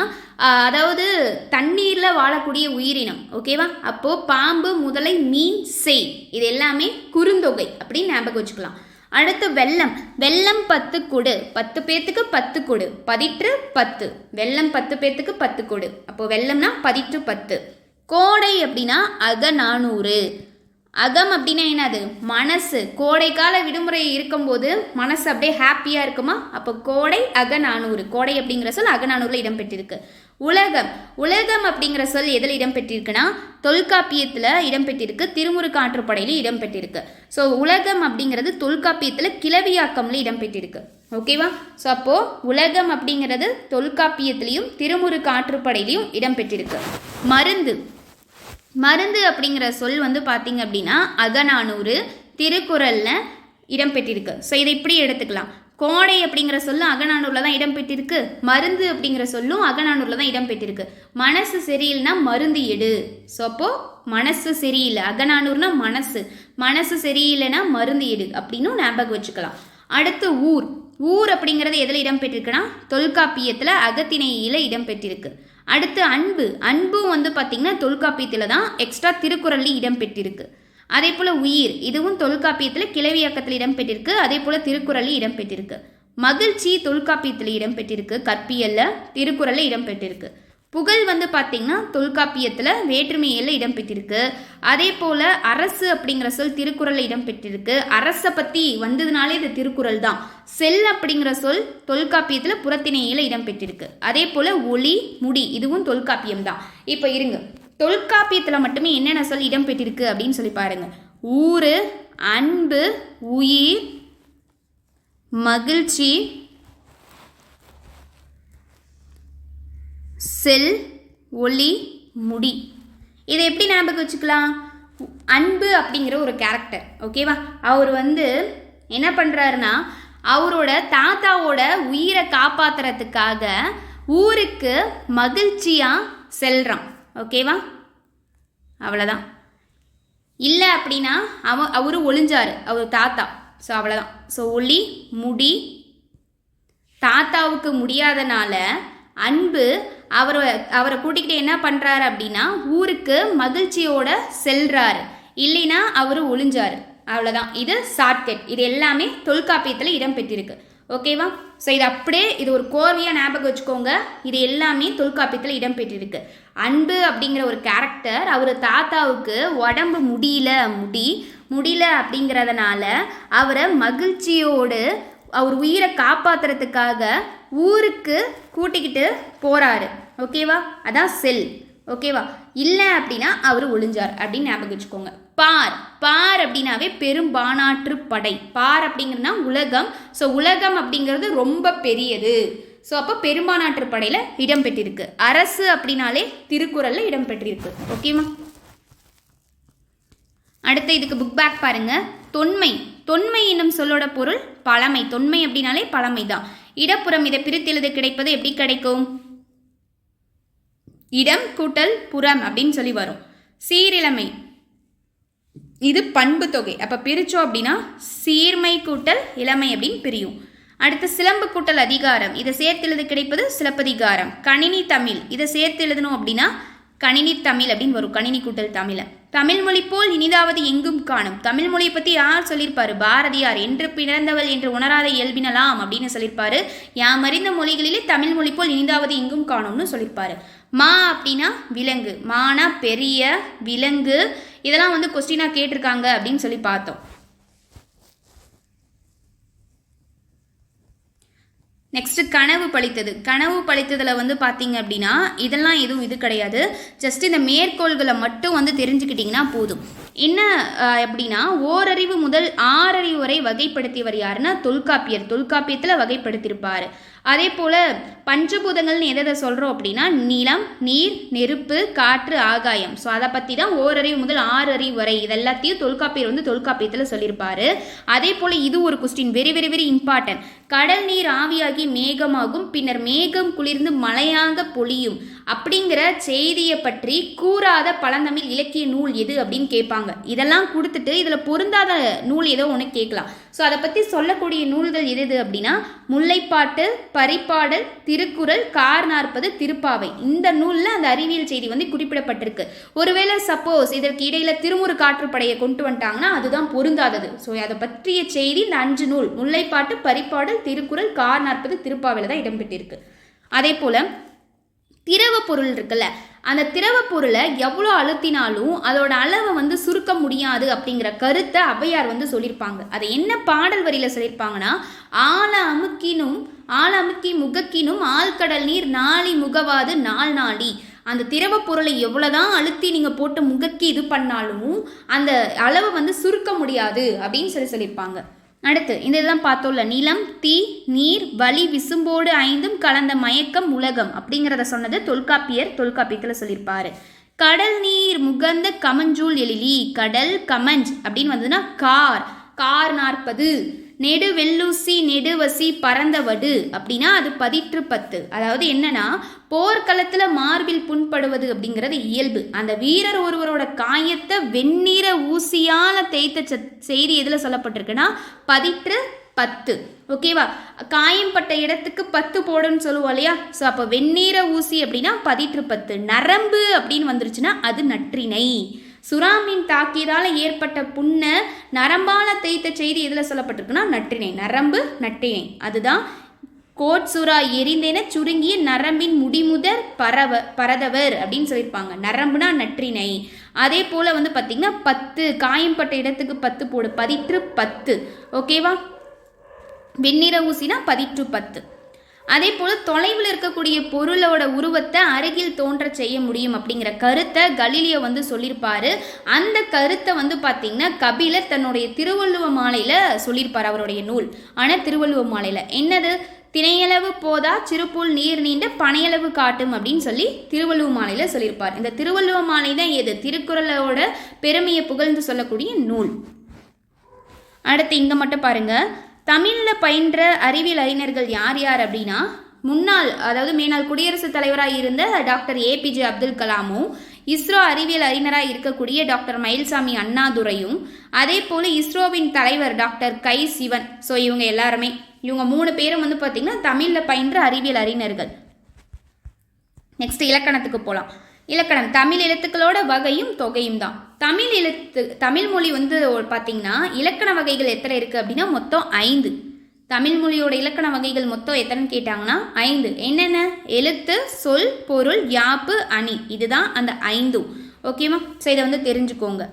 அதாவது தண்ணீரில் வாழக்கூடிய உயிரினம். ஓகேவா, அப்போது பாம்பு, முதலை, மீன், செய் இது எல்லாமே குறுந்தொகை அப்படின்னு ஞாபகம் வச்சுக்கலாம். அடுத்து வெள்ளம், வெள்ளம் 10 கொடு, 10 பேத்துக்கு 10 கொடு, 10 வெள்ளம் 10 பேத்துக்கு 10 கொடு, அப்போது வெள்ளம்னா 10. கோடை அப்படின்னா அகநானூறு. அகம் அப்படின்னா என்னது மனசு. கோடைக்கால விடுமுறை இருக்கும்போது மனசு அப்படியே ஹாப்பியாக இருக்குமா, அப்போ கோடை அகநானூறு. கோடை அப்படிங்கிற சொல் அகநானூரில் இடம்பெற்றிருக்கு. உலகம், உலகம் அப்படிங்கிற சொல் எதில் இடம்பெற்றிருக்குன்னா தொல்காப்பியத்தில் இடம்பெற்றிருக்கு, திருமுருகாற்றுப்படையில் இடம்பெற்றிருக்கு. ஸோ உலகம் அப்படிங்கிறது தொல்காப்பியத்தில் கிளவியாக்கம்ல இடம்பெற்றிருக்கு. ஓகேவா. ஸோ அப்போது உலகம் அப்படிங்கிறது தொல்காப்பியத்திலையும் திருமுருகாற்றுப்படையிலையும் இடம்பெற்றிருக்கு. மருந்து, மருந்து அப்படிங்கிற சொல் வந்து பார்த்தீங்க அப்படின்னா அகநானூறு, திருக்குறளில் இடம்பெற்றிருக்கு. ஸோ இதை இப்படி எடுத்துக்கலாம். கோடை அப்படிங்கிற சொல்லும் அகநானூரில் தான் இடம்பெற்றிருக்கு, மருந்து அப்படிங்கிற சொல்லும் அகநானூரில் தான் இடம்பெற்றிருக்கு. மனசு சரியில்லைனா மருந்து எடு. ஸோ அப்போது மனசு சரியில்லை, அகநானூர்னா மனசு, மனசு சரியில்லைன்னா மருந்து எடு அப்படின்னு ஞாபகம் வச்சுக்கலாம். அடுத்து ஊர், ஊர் அப்படிங்கிறது எதில் இடம்பெற்றிருக்குன்னா தொல்காப்பியத்தில் அகத்திணையில் இடம்பெற்றிருக்கு. அடுத்து அன்பு, அன்பும் வந்து பார்த்திங்கன்னா தொல்காப்பியத்தில் தான் எக்ஸ்ட்ரா திருக்குறளில் இடம்பெற்றிருக்கு. அதே போல் உயிர், இதுவும் தொல்காப்பியத்தில் கிளவியாக்கத்தில் இடம்பெற்றிருக்கு, அதே போல் திருக்குறளில் இடம்பெற்றிருக்கு. மகிழ்ச்சி தொல்காப்பியத்தில் இடம்பெற்றிருக்கு, கற்பியலில், திருக்குறளில் இடம்பெற்றிருக்கு. புகழ் வந்து பார்த்திங்கன்னா தொல்காப்பியத்தில் வேற்றுமையில் இடம்பெற்றிருக்கு. அதே போல் அரசு அப்படிங்கிற சொல் திருக்குறளில் இடம்பெற்றிருக்கு. அரசை பற்றி வந்ததுனாலே இது திருக்குறள் தான். செல் அப்படிங்கிற சொல் தொல்காப்பியத்தில் புறத்திணையில் இடம்பெற்றிருக்கு. அதே போல் ஒளி, முடி இதுவும் தொல்காப்பியம் தான். இப்போ இருங்க, தொல்காப்பியத்தில் மட்டுமே என்னென்ன சொல் இடம்பெற்றிருக்கு அப்படின்னு சொல்லி பாருங்க. ஊறு, அன்பு, உயிர், மகிழ்ச்சி, செல், ஒளி, முடி. இதை எப்படி ஞாபகம் வச்சுக்கலாம்? அன்பு அப்படிங்கிற ஒரு கேரக்டர், ஓகேவா? அவர் என்ன பண்ணுறாருன்னா அவரோட தாத்தாவோட உயிரை காப்பாற்றுறதுக்காக ஊருக்கு மகிழ்ச்சியாக செல்கிறான், ஓகேவா? அவ்வளோதான். இல்லை அப்படின்னா அவரு ஒளிஞ்சார், அவர் தாத்தா. ஸோ அவ்வளோதான். ஸோ ஒளி, முடி. தாத்தாவுக்கு முடியாதனால அன்பு அவரை கூட்டிக்கிட்டு என்ன பண்ணுறாரு அப்படின்னா ஊருக்கு மகிழ்ச்சியோட செல்றாரு. இல்லைன்னா அவர் ஒளிஞ்சார். அவ்வளோதான். இது ஷார்ட்கட். இது எல்லாமே தொல்காப்பியத்தில் இடம்பெற்றிருக்கு, ஓகேவா? ஸோ இது ஒரு கோர்வையாக ஞாபகம் வச்சுக்கோங்க. இது எல்லாமே தொல்காப்பியத்தில் இடம்பெற்றிருக்கு. அன்பு அப்படிங்கிற ஒரு கேரக்டர் அவர் தாத்தாவுக்கு உடம்பு முடியல அப்படிங்கிறதுனால அவரை மகிழ்ச்சியோடு அவர் உயிரை காப்பாற்றுறதுக்காக ஊருக்கு கூட்டிக்கிட்டு போகிறாரு, ஓகேவா? அதான் செல், ஓகேவா? இல்லை அப்படின்னா அவர் ஒளிஞ்சார் அப்படின்னு ஞாபகம் வச்சுக்கோங்க. பார் அப்படின்னாவே பெரும்பானாற்று படை. பார் அப்படிங்கிறதுனா உலகம். ஸோ உலகம் அப்படிங்கிறது ரொம்ப பெரியது. ஸோ அப்போ பெரும்பானாற்று படையில் இடம்பெற்றிருக்கு. அரசு அப்படின்னாலே திருக்குறளில் இடம்பெற்றிருக்கு, ஓகேவா? அடுத்து இதுக்கு புக் பேக் பாருங்க. தொன்மை என்னும் சொல்லோட பொருள் பழமை. தொன்மை அப்படின்னாலே பழமை தான். இடப்புறம் இதை பிரித்தெழுத கிடைப்பது எப்படி கிடைக்கும்? இடம் கூட்டல் புறம் அப்படின்னு சொல்லி வரும். சீரிழமை இது பண்பு தொகை. அப்போ பிரித்தோம் அப்படின்னா சீர்மை கூட்டல் இளமை அப்படின்னு பிரியும். அடுத்து சிலம்பு கூட்டல் அதிகாரம், இதை சேர்த்து எழுத கிடைப்பது சிலப்பதிகாரம். கணினி தமிழ், இதை சேர்த்து எழுதணும் அப்படின்னா கணினி தமிழ் அப்படின்னு வரும். கணினி கூட்டல் தமிழ. தமிழ் மொழி போல் இனிதாவது எங்கும் காணும். தமிழ் மொழியை பற்றி யார் சொல்லியிருப்பாரு? பாரதியார். என்று பிறந்தவள் என்று உணராத இயல்பினலாம் அப்படின்னு சொல்லியிருப்பாரு. யாமறிந்த மொழிகளிலே தமிழ் மொழி போல் இனிதாவது எங்கும் காணும்னு சொல்லியிருப்பாரு. மா அப்படின்னா விலங்கு. மானா பெரிய விலங்கு. இதெல்லாம் கொஸ்டினாக கேட்டிருக்காங்க அப்படின்னு சொல்லி பார்த்தோம். நெக்ஸ்ட் கனவு பழித்ததில் பார்த்தீங்க அப்படின்னா இதெல்லாம் எதுவும் இது கிடையாது. ஜஸ்ட் இந்த மேற்கோள்களை மட்டும் தெரிஞ்சுக்கிட்டிங்கன்னா போதும். என்ன அப்படின்னா ஓரறிவு முதல் 6 அறிவு வரை வகைப்படுத்தியவர் யாருன்னா தொல்காப்பியத்தில் வகைப்படுத்தியிருப்பார். அதே போல் பஞ்சபூதங்கள்னு எதை சொல்கிறோம் அப்படின்னா நிலம், நீர், நெருப்பு, காற்று, ஆகாயம். ஸோ அதை பற்றி தான் ஓரறிவு முதல் 6 அறிவு வரை இதெல்லாத்தையும் தொல்காப்பியர் தொல்காப்பியத்தில் சொல்லியிருப்பார். அதே போல் இது ஒரு question, very very very important. கடல் நீர் ஆவியாகி மேகமாகும், பின்னர் மேகம் குளிர்ந்து மழையாக பொழியும் அப்படிங்கிற செய்தியை பற்றி கூறாத பழந்தமிழ் இலக்கிய நூல் எது அப்படின்னு கேட்பாங்க. இதெல்லாம் கொடுத்துட்டு இதில் பொருந்தாத நூல் ஏதோ ஒன்று கேட்கலாம். ஸோ அதை பற்றி சொல்லக்கூடிய நூல்கள் எது அப்படின்னா முல்லைப்பாட்டு, பரிப்பாடல், திருக்குறள், கார் 40, திருப்பாவை. இந்த நூலில் அந்த அறிவியல் செய்தி குறிப்பிடப்பட்டிருக்கு. ஒருவேளை சப்போஸ் இதற்கு இடையில திருமுரு காற்றுப்படையை கொண்டு வந்துட்டாங்கன்னா அதுதான் பொருந்தாதது. ஸோ அதை பற்றிய செய்தி இந்த 5 நூல் முல்லைப்பாட்டு, பரிப்பாடல், திருக்குறள், கார் 40, திருப்பாவையில் தான் இடம்பெற்றிருக்கு. அதே போல் திரவ பொருள் இருக்குல்ல, அந்த திரவ பொருளை எவ்வளோ அழுத்தினாலும் அதோட அளவை சுருக்க முடியாது அப்படிங்கிற கருத்தை ஔவையார் சொல்லியிருப்பாங்க. அதை என்ன பாடல் வரியில் சொல்லியிருப்பாங்கன்னா ஆழ அமுக்கி முகக்கினும் ஆழ்கடல் நீர் நாளி முகவாது நாளி. அந்த திரவ பொருளை எவ்வளோதான் அழுத்தி நீங்கள் போட்டு முகக்கி இது பண்ணாலும் அந்த அளவை சுருக்க முடியாது அப்படின்னு சொல்லியிருப்பாங்க. அடுத்து இந்த இதெல்லாம் பார்த்தோம்ல, நிலம், தீ, நீர், வலி, விசும்போடு 5 கலந்த மயக்கம் உலகம் அப்படிங்கிறத சொன்னது தொல்காப்பியத்தில் சொல்லியிருப்பாரு. கடல் நீர் முகந்த கமஞ்சூல் எழிலி. கடல் கமஞ்ச் அப்படின்னு வந்ததுன்னா கார் 40. நெடு வெள்ளூசி நெடுவசி பறந்தவடு அப்படின்னா அது 10. அதாவது என்னன்னா போர்க்களத்தில் மார்பில் புண்படுவது அப்படிங்கிறது இயல்பு. அந்த வீரர் ஒருவரோட காயத்தை வெந்நீர ஊசியால் தேய்த்த செய்தி எதில் சொல்லப்பட்டிருக்குன்னா 10. ஓகேவா? காயம்பட்ட இடத்துக்கு 10 போடுன்னு சொல்லுவோம் இல்லையா? ஸோ அப்போ வெந்நீர ஊசி அப்படின்னா 10. நரம்பு அப்படின்னு வந்துருச்சுன்னா அது நற்றிணை. சுறாமீன் தாக்கியதால் ஏற்பட்ட புண்ணை நரம்பால தேய்த்த செய்தி எதில் சொல்லப்பட்டிருக்குன்னா நற்றிணை. நரம்பு நற்றிணை. அதுதான் கோட் சுறா எரிந்தென சுருங்கிய நரம்பின் முடிமுதற் பரதவர் அப்படின்னு சொல்லியிருப்பாங்க. நரம்புனா நற்றிணை. அதே போல் பார்த்தீங்கன்னா 10 காயம்பட்ட இடத்துக்கு 10 போடு 10. ஓகேவா? வெண்ணிற ஊசினா 10. அதே போல் தொலைவில் இருக்கக்கூடிய பொருளோட உருவத்தை அருகில் தோன்ற செய்ய முடியும் அப்படிங்கிற கருத்தை கலீலியோ வந்து சொல்லியிருப்பாரு. அந்த கருத்தை வந்து பார்த்தீங்கன்னா கபிலர் தன்னுடைய திருவள்ளுவ மாலையில் சொல்லியிருப்பார் அவருடைய நூல். ஆனால் திருவள்ளுவ மாலையில் என்னது, திணையளவு போதா சிறுபுல் நீர் நீண்ட பனையளவு காட்டும் அப்படின்னு சொல்லி திருவள்ளுவ மாலையில் சொல்லியிருப்பார். இந்த திருவள்ளுவ மாலை தான் எது, திருக்குறளோட பெருமையை புகழ்ந்து சொல்லக்கூடிய நூல். அடுத்து இங்கே மட்டும் பாருங்க, தமிழில் பயின்ற அறிவியல் அறிஞர்கள் யார் யார் அப்படின்னா, முன்னாள் அதாவது மேனாள் குடியரசுத் தலைவராக இருந்த டாக்டர் ஏபிஜே அப்துல் கலாமும், இஸ்ரோ அறிவியல் அறிஞராக இருக்கக்கூடிய டாக்டர் மயில்சாமி அண்ணாதுரையும், அதே போல் இஸ்ரோவின் தலைவர் டாக்டர் கை சிவன். ஸோ இவங்க எல்லாருமே, இவங்க 3 பேரும் வந்து பார்த்திங்கன்னா தமிழில் பயின்ற அறிவியல் அறிஞர்கள். நெக்ஸ்ட் இலக்கணத்துக்கு போகலாம். இலக்கணம் தமிழ் எழுத்துக்களோட வகையும் தொகையும் தான். தமிழ் மொழி வந்து பார்த்திங்கன்னா இலக்கண வகைகள் எத்தனை இருக்குது அப்படின்னா மொத்தம் 5. தமிழ் மொழியோட இலக்கண வகைகள் மொத்தம் எத்தனைன்னு கேட்டாங்கன்னா 5. என்னென்ன, எழுத்து, சொல், பொருள், யாப்பு, அணி, இதுதான் அந்த 5. ஓகேவா? ஸோ இதை வந்து தெரிஞ்சுக்கோங்க.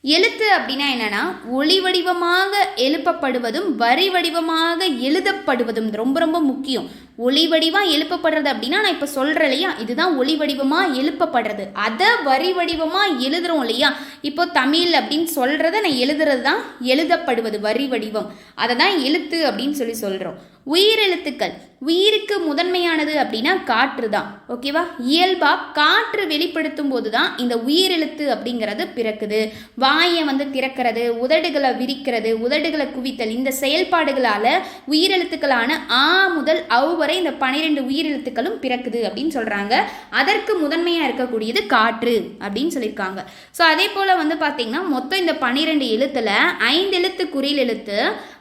எழுத்து அப்படின்னா என்னன்னா, ஒளி வடிவமாக எழுப்பப்படுவதும் வரி வடிவமாக எழுதப்படுவதும் ரொம்ப ரொம்ப முக்கியம். ஒளி வடிவமாக எழுப்பப்படுறது அப்படின்னா நான் இப்போ சொல்கிறேன் இல்லையா, இதுதான் ஒளி வடிவமாக எழுப்பப்படுறது. அதை வரி வடிவமாக எழுதுறோம் இல்லையா, இப்போ தமிழ் அப்படின்னு சொல்கிறத நான் எழுதுறது தான் எழுதப்படுவது, வரி வடிவம். அதை தான் எழுத்து அப்படின்னு சொல்லி சொல்கிறோம். உயிரெழுத்துக்கள், உயிருக்கு முதன்மையானது அப்படின்னா காற்று தான். ஓகேவா? இயல்பாக காற்று வெளிப்படுத்தும் போது தான் இந்த உயிரெழுத்து அப்படிங்கிறது பிறக்குது. வாயை வந்து திறக்கிறது, உதடுகளை விரிக்கிறது, உதடுகளை குவித்தல், இந்த செயல்பாடுகளால் உயிரெழுத்துக்களான ஆ முதல் ஔ வரை இந்த 12 உயிரெழுத்துக்களும் பிறக்குது அப்படின்னு சொல்கிறாங்க. அதற்கு முதன்மையாக இருக்கக்கூடியது காற்று அப்படின்னு சொல்லியிருக்காங்க. ஸோ அதே போல் வந்து பார்த்திங்கன்னா மொத்தம் இந்த 12 எழுத்தில் 5 எழுத்து குறில் எழுத்து,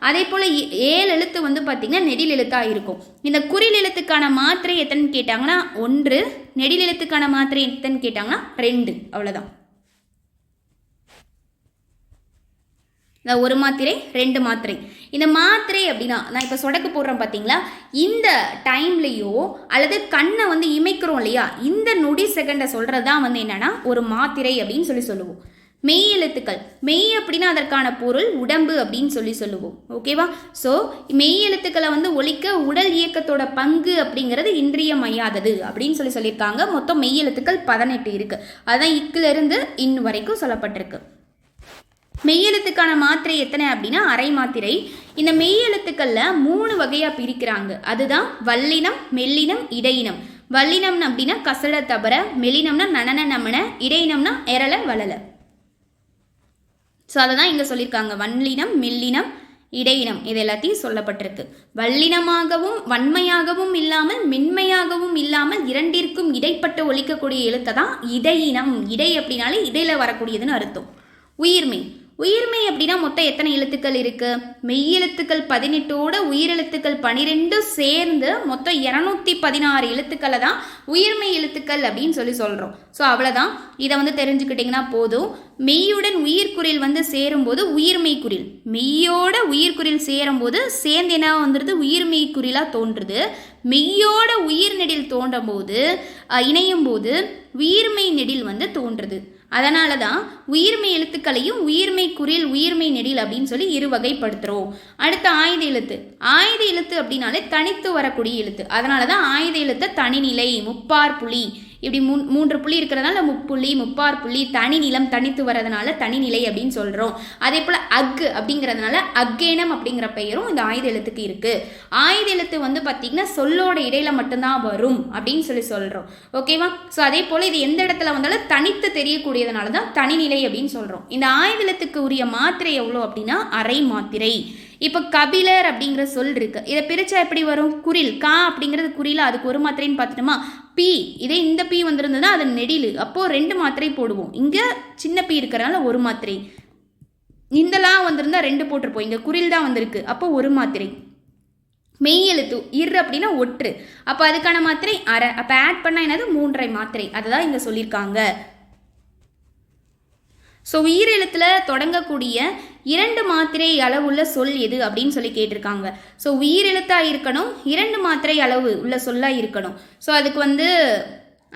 அதே போல் 7 எழுத்து வந்து பார்த்திங்கன்னா நெடில் எழுத்தாக இருக்கும். இந்த குறில் எழுத்துக்கான மாத்திரை எத்தனைன்னு கேட்டாங்கன்னா 1, நெடில் எழுத்துக்கான மாத்திரை எத்தனைன்னு கேட்டாங்கன்னா 2. அவ்வளோதான். இந்த 1 மாத்திரை 2 மாத்திரை. இந்த மாத்திரை அப்படின்னா நான் இப்போ சொடக்கு போடுறேன் பார்த்தீங்களா, இந்த டைம்லேயோ அல்லது கண்ணை வந்து இமைக்கிறோம் இல்லையா, இந்த நொடி செகண்டை சொல்கிறது தான் வந்து என்னென்னா ஒரு மாத்திரை அப்படின்னு சொல்லி சொல்லுவோம். மெய் எழுத்துக்கள், மெய் அப்படின்னா அதற்கான பொருள் உடம்பு அப்படின்னு சொல்லி சொல்லுவோம். ஓகேவா? ஸோ மெய் எழுத்துக்களை வந்து ஒலிக்க உடல் இயக்கத்தோட பங்கு அப்படிங்கிறது இன்றியமையாதது அப்படின்னு சொல்லியிருக்காங்க. மொத்தம் மெய் எழுத்துக்கள் 18 இருக்குது. அதுதான் இக்கிலிருந்து இன்னு வரைக்கும் சொல்லப்பட்டிருக்கு. மெய்யெழுத்துக்கான மாத்திரை எத்தனை அப்படின்னா அரை மாத்திரை. இந்த மெய்யெழுத்துக்களில் 3 வகையாக பிரிக்கிறாங்க. அதுதான் வல்லினம், மெல்லினம், இடையினம். வல்லினம் அப்படின்னா கசட தபர, மெல்லினம்னா நனன நமன, இடையினம்னா எரள வளல. ஸோ அதை தான் இங்கே சொல்லியிருக்காங்க. வல்லினம், மெல்லினம், இடையினம், இது எல்லாத்தையும் சொல்லப்பட்டிருக்கு. வல்லினமாகவும் வன்மையாகவும் இல்லாமல் மென்மையாகவும் இல்லாமல் இரண்டிற்கும் இடைப்பட்டு ஒலிக்கக்கூடிய எழுத்தை தான் இடையினம். இடை அப்படின்னாலே இடையில வரக்கூடியதுன்னு அர்த்தம். உயிர்மை, உயிர்மை அப்படின்னா மொத்தம் எத்தனை எழுத்துக்கள் இருக்குது, மெய்யெழுத்துக்கள் 18ஓட உயிரெழுத்துக்கள் 12 சேர்ந்து மொத்தம் 216 எழுத்துக்களை தான் உயிர்மை எழுத்துக்கள் அப்படின்னு சொல்கிறோம். ஸோ அவ்வளோதான். இதை வந்து தெரிஞ்சுக்கிட்டிங்கன்னா போதும். மெய்யுடன் உயிர்குறில் வந்து சேரும்போது உயிர்மெய் குறில், மெய்யோட உயிர்குறில் சேரும்போது சேர்ந்து என்ன வந்துடுது, உயிர்மெய் குறிலாக தோன்றுது. மெய்யோட உயிர் நெடில் தோன்றும் போது இணையும் போது உயிர்மெய் நெடில் வந்து தோன்றுது. அதனால தான் உயிர்மை எழுத்துக்களையும் உயிர்மை குறில் உயிர்மை நெடில் அப்படின்னு சொல்லி 2 வகைப்படுத்துகிறோம். அடுத்து ஆயுத எழுத்து. ஆயுத எழுத்து அப்படின்னாலே தனித்து வரக்கூடிய எழுத்து. அதனால தான் ஆயுத எழுத்தை தனிநிலை, முப்பார் புள்ளி, இப்படி 3 புள்ளி இருக்கிறதுனால முப்புள்ளி, முப்பார் புள்ளி, தனி நிலம் தனித்து வரதுனால தனிநிலை அப்படின்னு சொல்கிறோம். அதே போல் அக்கு அப்படிங்கிறதுனால அக்கேனம் அப்படிங்கிற பெயரும் இந்த ஆயுத எழுத்துக்கு இருக்குது. ஆயுத எழுத்து வந்து பார்த்திங்கன்னா சொல்லோட இடையில மட்டும்தான் வரும் அப்படின்னு சொல்கிறோம். ஓகேவா? ஸோ அதே போல் இது எந்த இடத்துல வந்தாலும் தனித்து தெரியக்கூடியதுனால தான் தனிநிலை அப்படின்னு சொல்கிறோம். இந்த ஆயுத எழுத்துக்கு உரிய மாத்திரை எவ்வளோ அப்படின்னா அரை மாத்திரை. இப்போ கபிலர் அப்படிங்கிற சொல் இருக்கு, இதை பிரிச்சா எப்படி வரும், குறில் கா அப்படிங்கிறது குறில, அதுக்கு 1 மாத்திரைன்னு பார்த்துட்டோமா. பி, இதே இந்த பி வந்திருந்ததுன்னா அது நெடில், அப்போது 2 மாத்திரை போடுவோம். இங்கே சின்ன பி இருக்கிறனால 1 மாத்திரை. இந்தலாம் வந்திருந்தா 2 போட்டிருப்போம். இங்கே குறில் தான் வந்திருக்கு, அப்போ 1 மாத்திரை. மெய் எழுத்து இரு அப்படின்னா ஒற்று, அப்போ அதுக்கான மாத்திரை அரை. அப்போ ஆட் பண்ணால் என்னது 3.5 மாத்திரை. அதை தான் இங்கே சொல்லியிருக்காங்க. ஸோ உயிரெழுத்தில் தொடங்கக்கூடிய 2 மாத்திரை அளவுள்ள சொல் எது அப்படின்னு சொல்லி கேட்டிருக்காங்க. ஸோ உயிரெழுத்தாக இருக்கணும், 2 மாத்திரை அளவு உள்ள சொல்லாக இருக்கணும். ஸோ அதுக்கு வந்து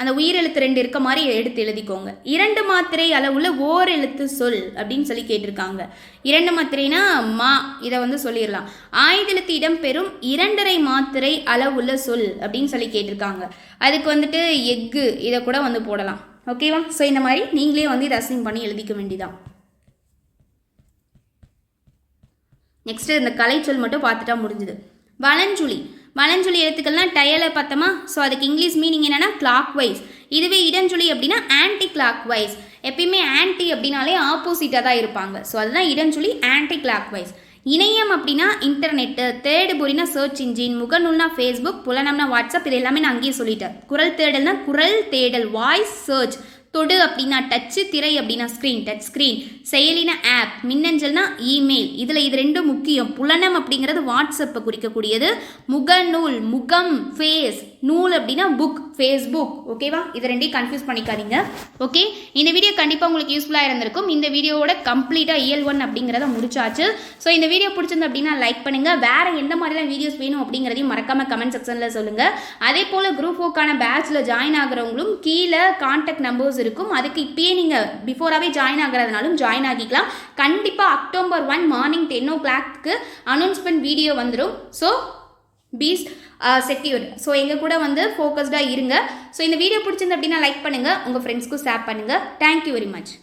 அந்த உயிரெழுத்து 2 இருக்க மாதிரி எடுத்து எழுதிக்கோங்க. 2 மாத்திரை அளவுள்ள ஓர் எழுத்து சொல் அப்படின்னு சொல்லி கேட்டிருக்காங்க. 2 மாத்திரைனா மா, இதை வந்து சொல்லிடலாம். ஆயுதெழுத்து இடம்பெறும் 2.5 மாத்திரை அளவுள்ள சொல் அப்படின்னு சொல்லி கேட்டிருக்காங்க. அதுக்கு வந்துட்டு எக்கு இதை கூட வந்து போடலாம். ஓகேவா? ஸோ இந்த மாதிரி நீங்களே வந்து இதை அசைன் பண்ணி எழுதிக்க வேண்டியதான். நெக்ஸ்ட் இந்த கலைச்சொல் மட்டும் பார்த்துட்டா முடிஞ்சுது. வலஞ்சுழி. வலஞ்சுழி எழுத்துக்கள்லாம் டயலை பார்த்தோமா? ஸோ அதுக்கு இங்கிலீஷ் மீனிங் என்னென்னா கிளாக் வைஸ். இதுவே இடஞ்சுழி அப்படின்னா ஆன்டி கிளாக் வைஸ். எப்பயுமே ஆன்டி அப்படின்னாலே ஆப்போசிட்டாக தான் இருப்பாங்க. ஸோ அதுதான் இடஞ்சுழி, ஆன்டி கிளாக் வைஸ். இணையம் அப்படின்னா இன்டர்நெட்டு, தேடு பொறினா சர்ச் இன்ஜின், முகநூல்னா ஃபேஸ்புக், புலனம்னா வாட்ஸ்அப், இது எல்லாமே நான் அங்கேயே சொல்லிட்டேன். குரல் தேடல்னா குரல் தேடல், வாய்ஸ் சர்ச். தொடு அப்படின்னா டச்சு, திரை அப்படின்னா ஸ்க்ரீன், டச் ஸ்க்ரீன். செயலினா ஆப், மின்னஞ்சல்னா இமெயில். இதில் இது 2 முக்கியம். புலனம் அப்படிங்கிறது வாட்ஸ்அப்பை குறிக்கக்கூடியது. முகநூல், முகம், ஃபேஸ். நூல் அப்படின்னா புக், ஃபேஸ்புக். ஓகேவா? இது 2ஐயும் கன்ஃபியூஸ் பண்ணிக்காதீங்க. ஓகே, இந்த வீடியோ கண்டிப்பாக உங்களுக்கு யூஸ்ஃபுல்லாக இருந்திருக்கும். இந்த வீடியோவோட கம்ப்ளீட்டாக இயல் 1 அப்படிங்கிறத முடிச்சாச்சு. ஸோ இந்த வீடியோ பிடிச்சிருந்து அப்படின்னா லைக் பண்ணுங்கள். வேறு எந்த மாதிரிலாம் வீடியோஸ் வேணும் அப்படிங்கிறதையும் மறக்காமல் கமெண்ட் செக்ஷனில் சொல்லுங்கள். அதே போல் குரூப் 4க்கான பேட்சில் ஜாயின் ஆகிறவங்களும் கீழே கான்டாக்ட் நம்பர்ஸ் இருக்கும். அதுக்கு இப்பயே நீங்கள் பிஃபோராகவே ஜாயின் ஆகிறதுனாலும் ஜாயின் ஆகிக்கலாம். கண்டிப்பாக October 1 morning 10 o'clock announcement video வந்துடும். So peace secured. ஸோ எங்கள் கூட வந்து ஃபோக்கஸ்டாக இருங்க. ஸோ இந்த வீடியோ பிடிச்சிருந்து அப்படின்னா லைக் பண்ணுங்கள், உங்கள் ஃப்ரெண்ட்ஸ்க்கும் ஷேர் பண்ணுங்கள். Thank you very much.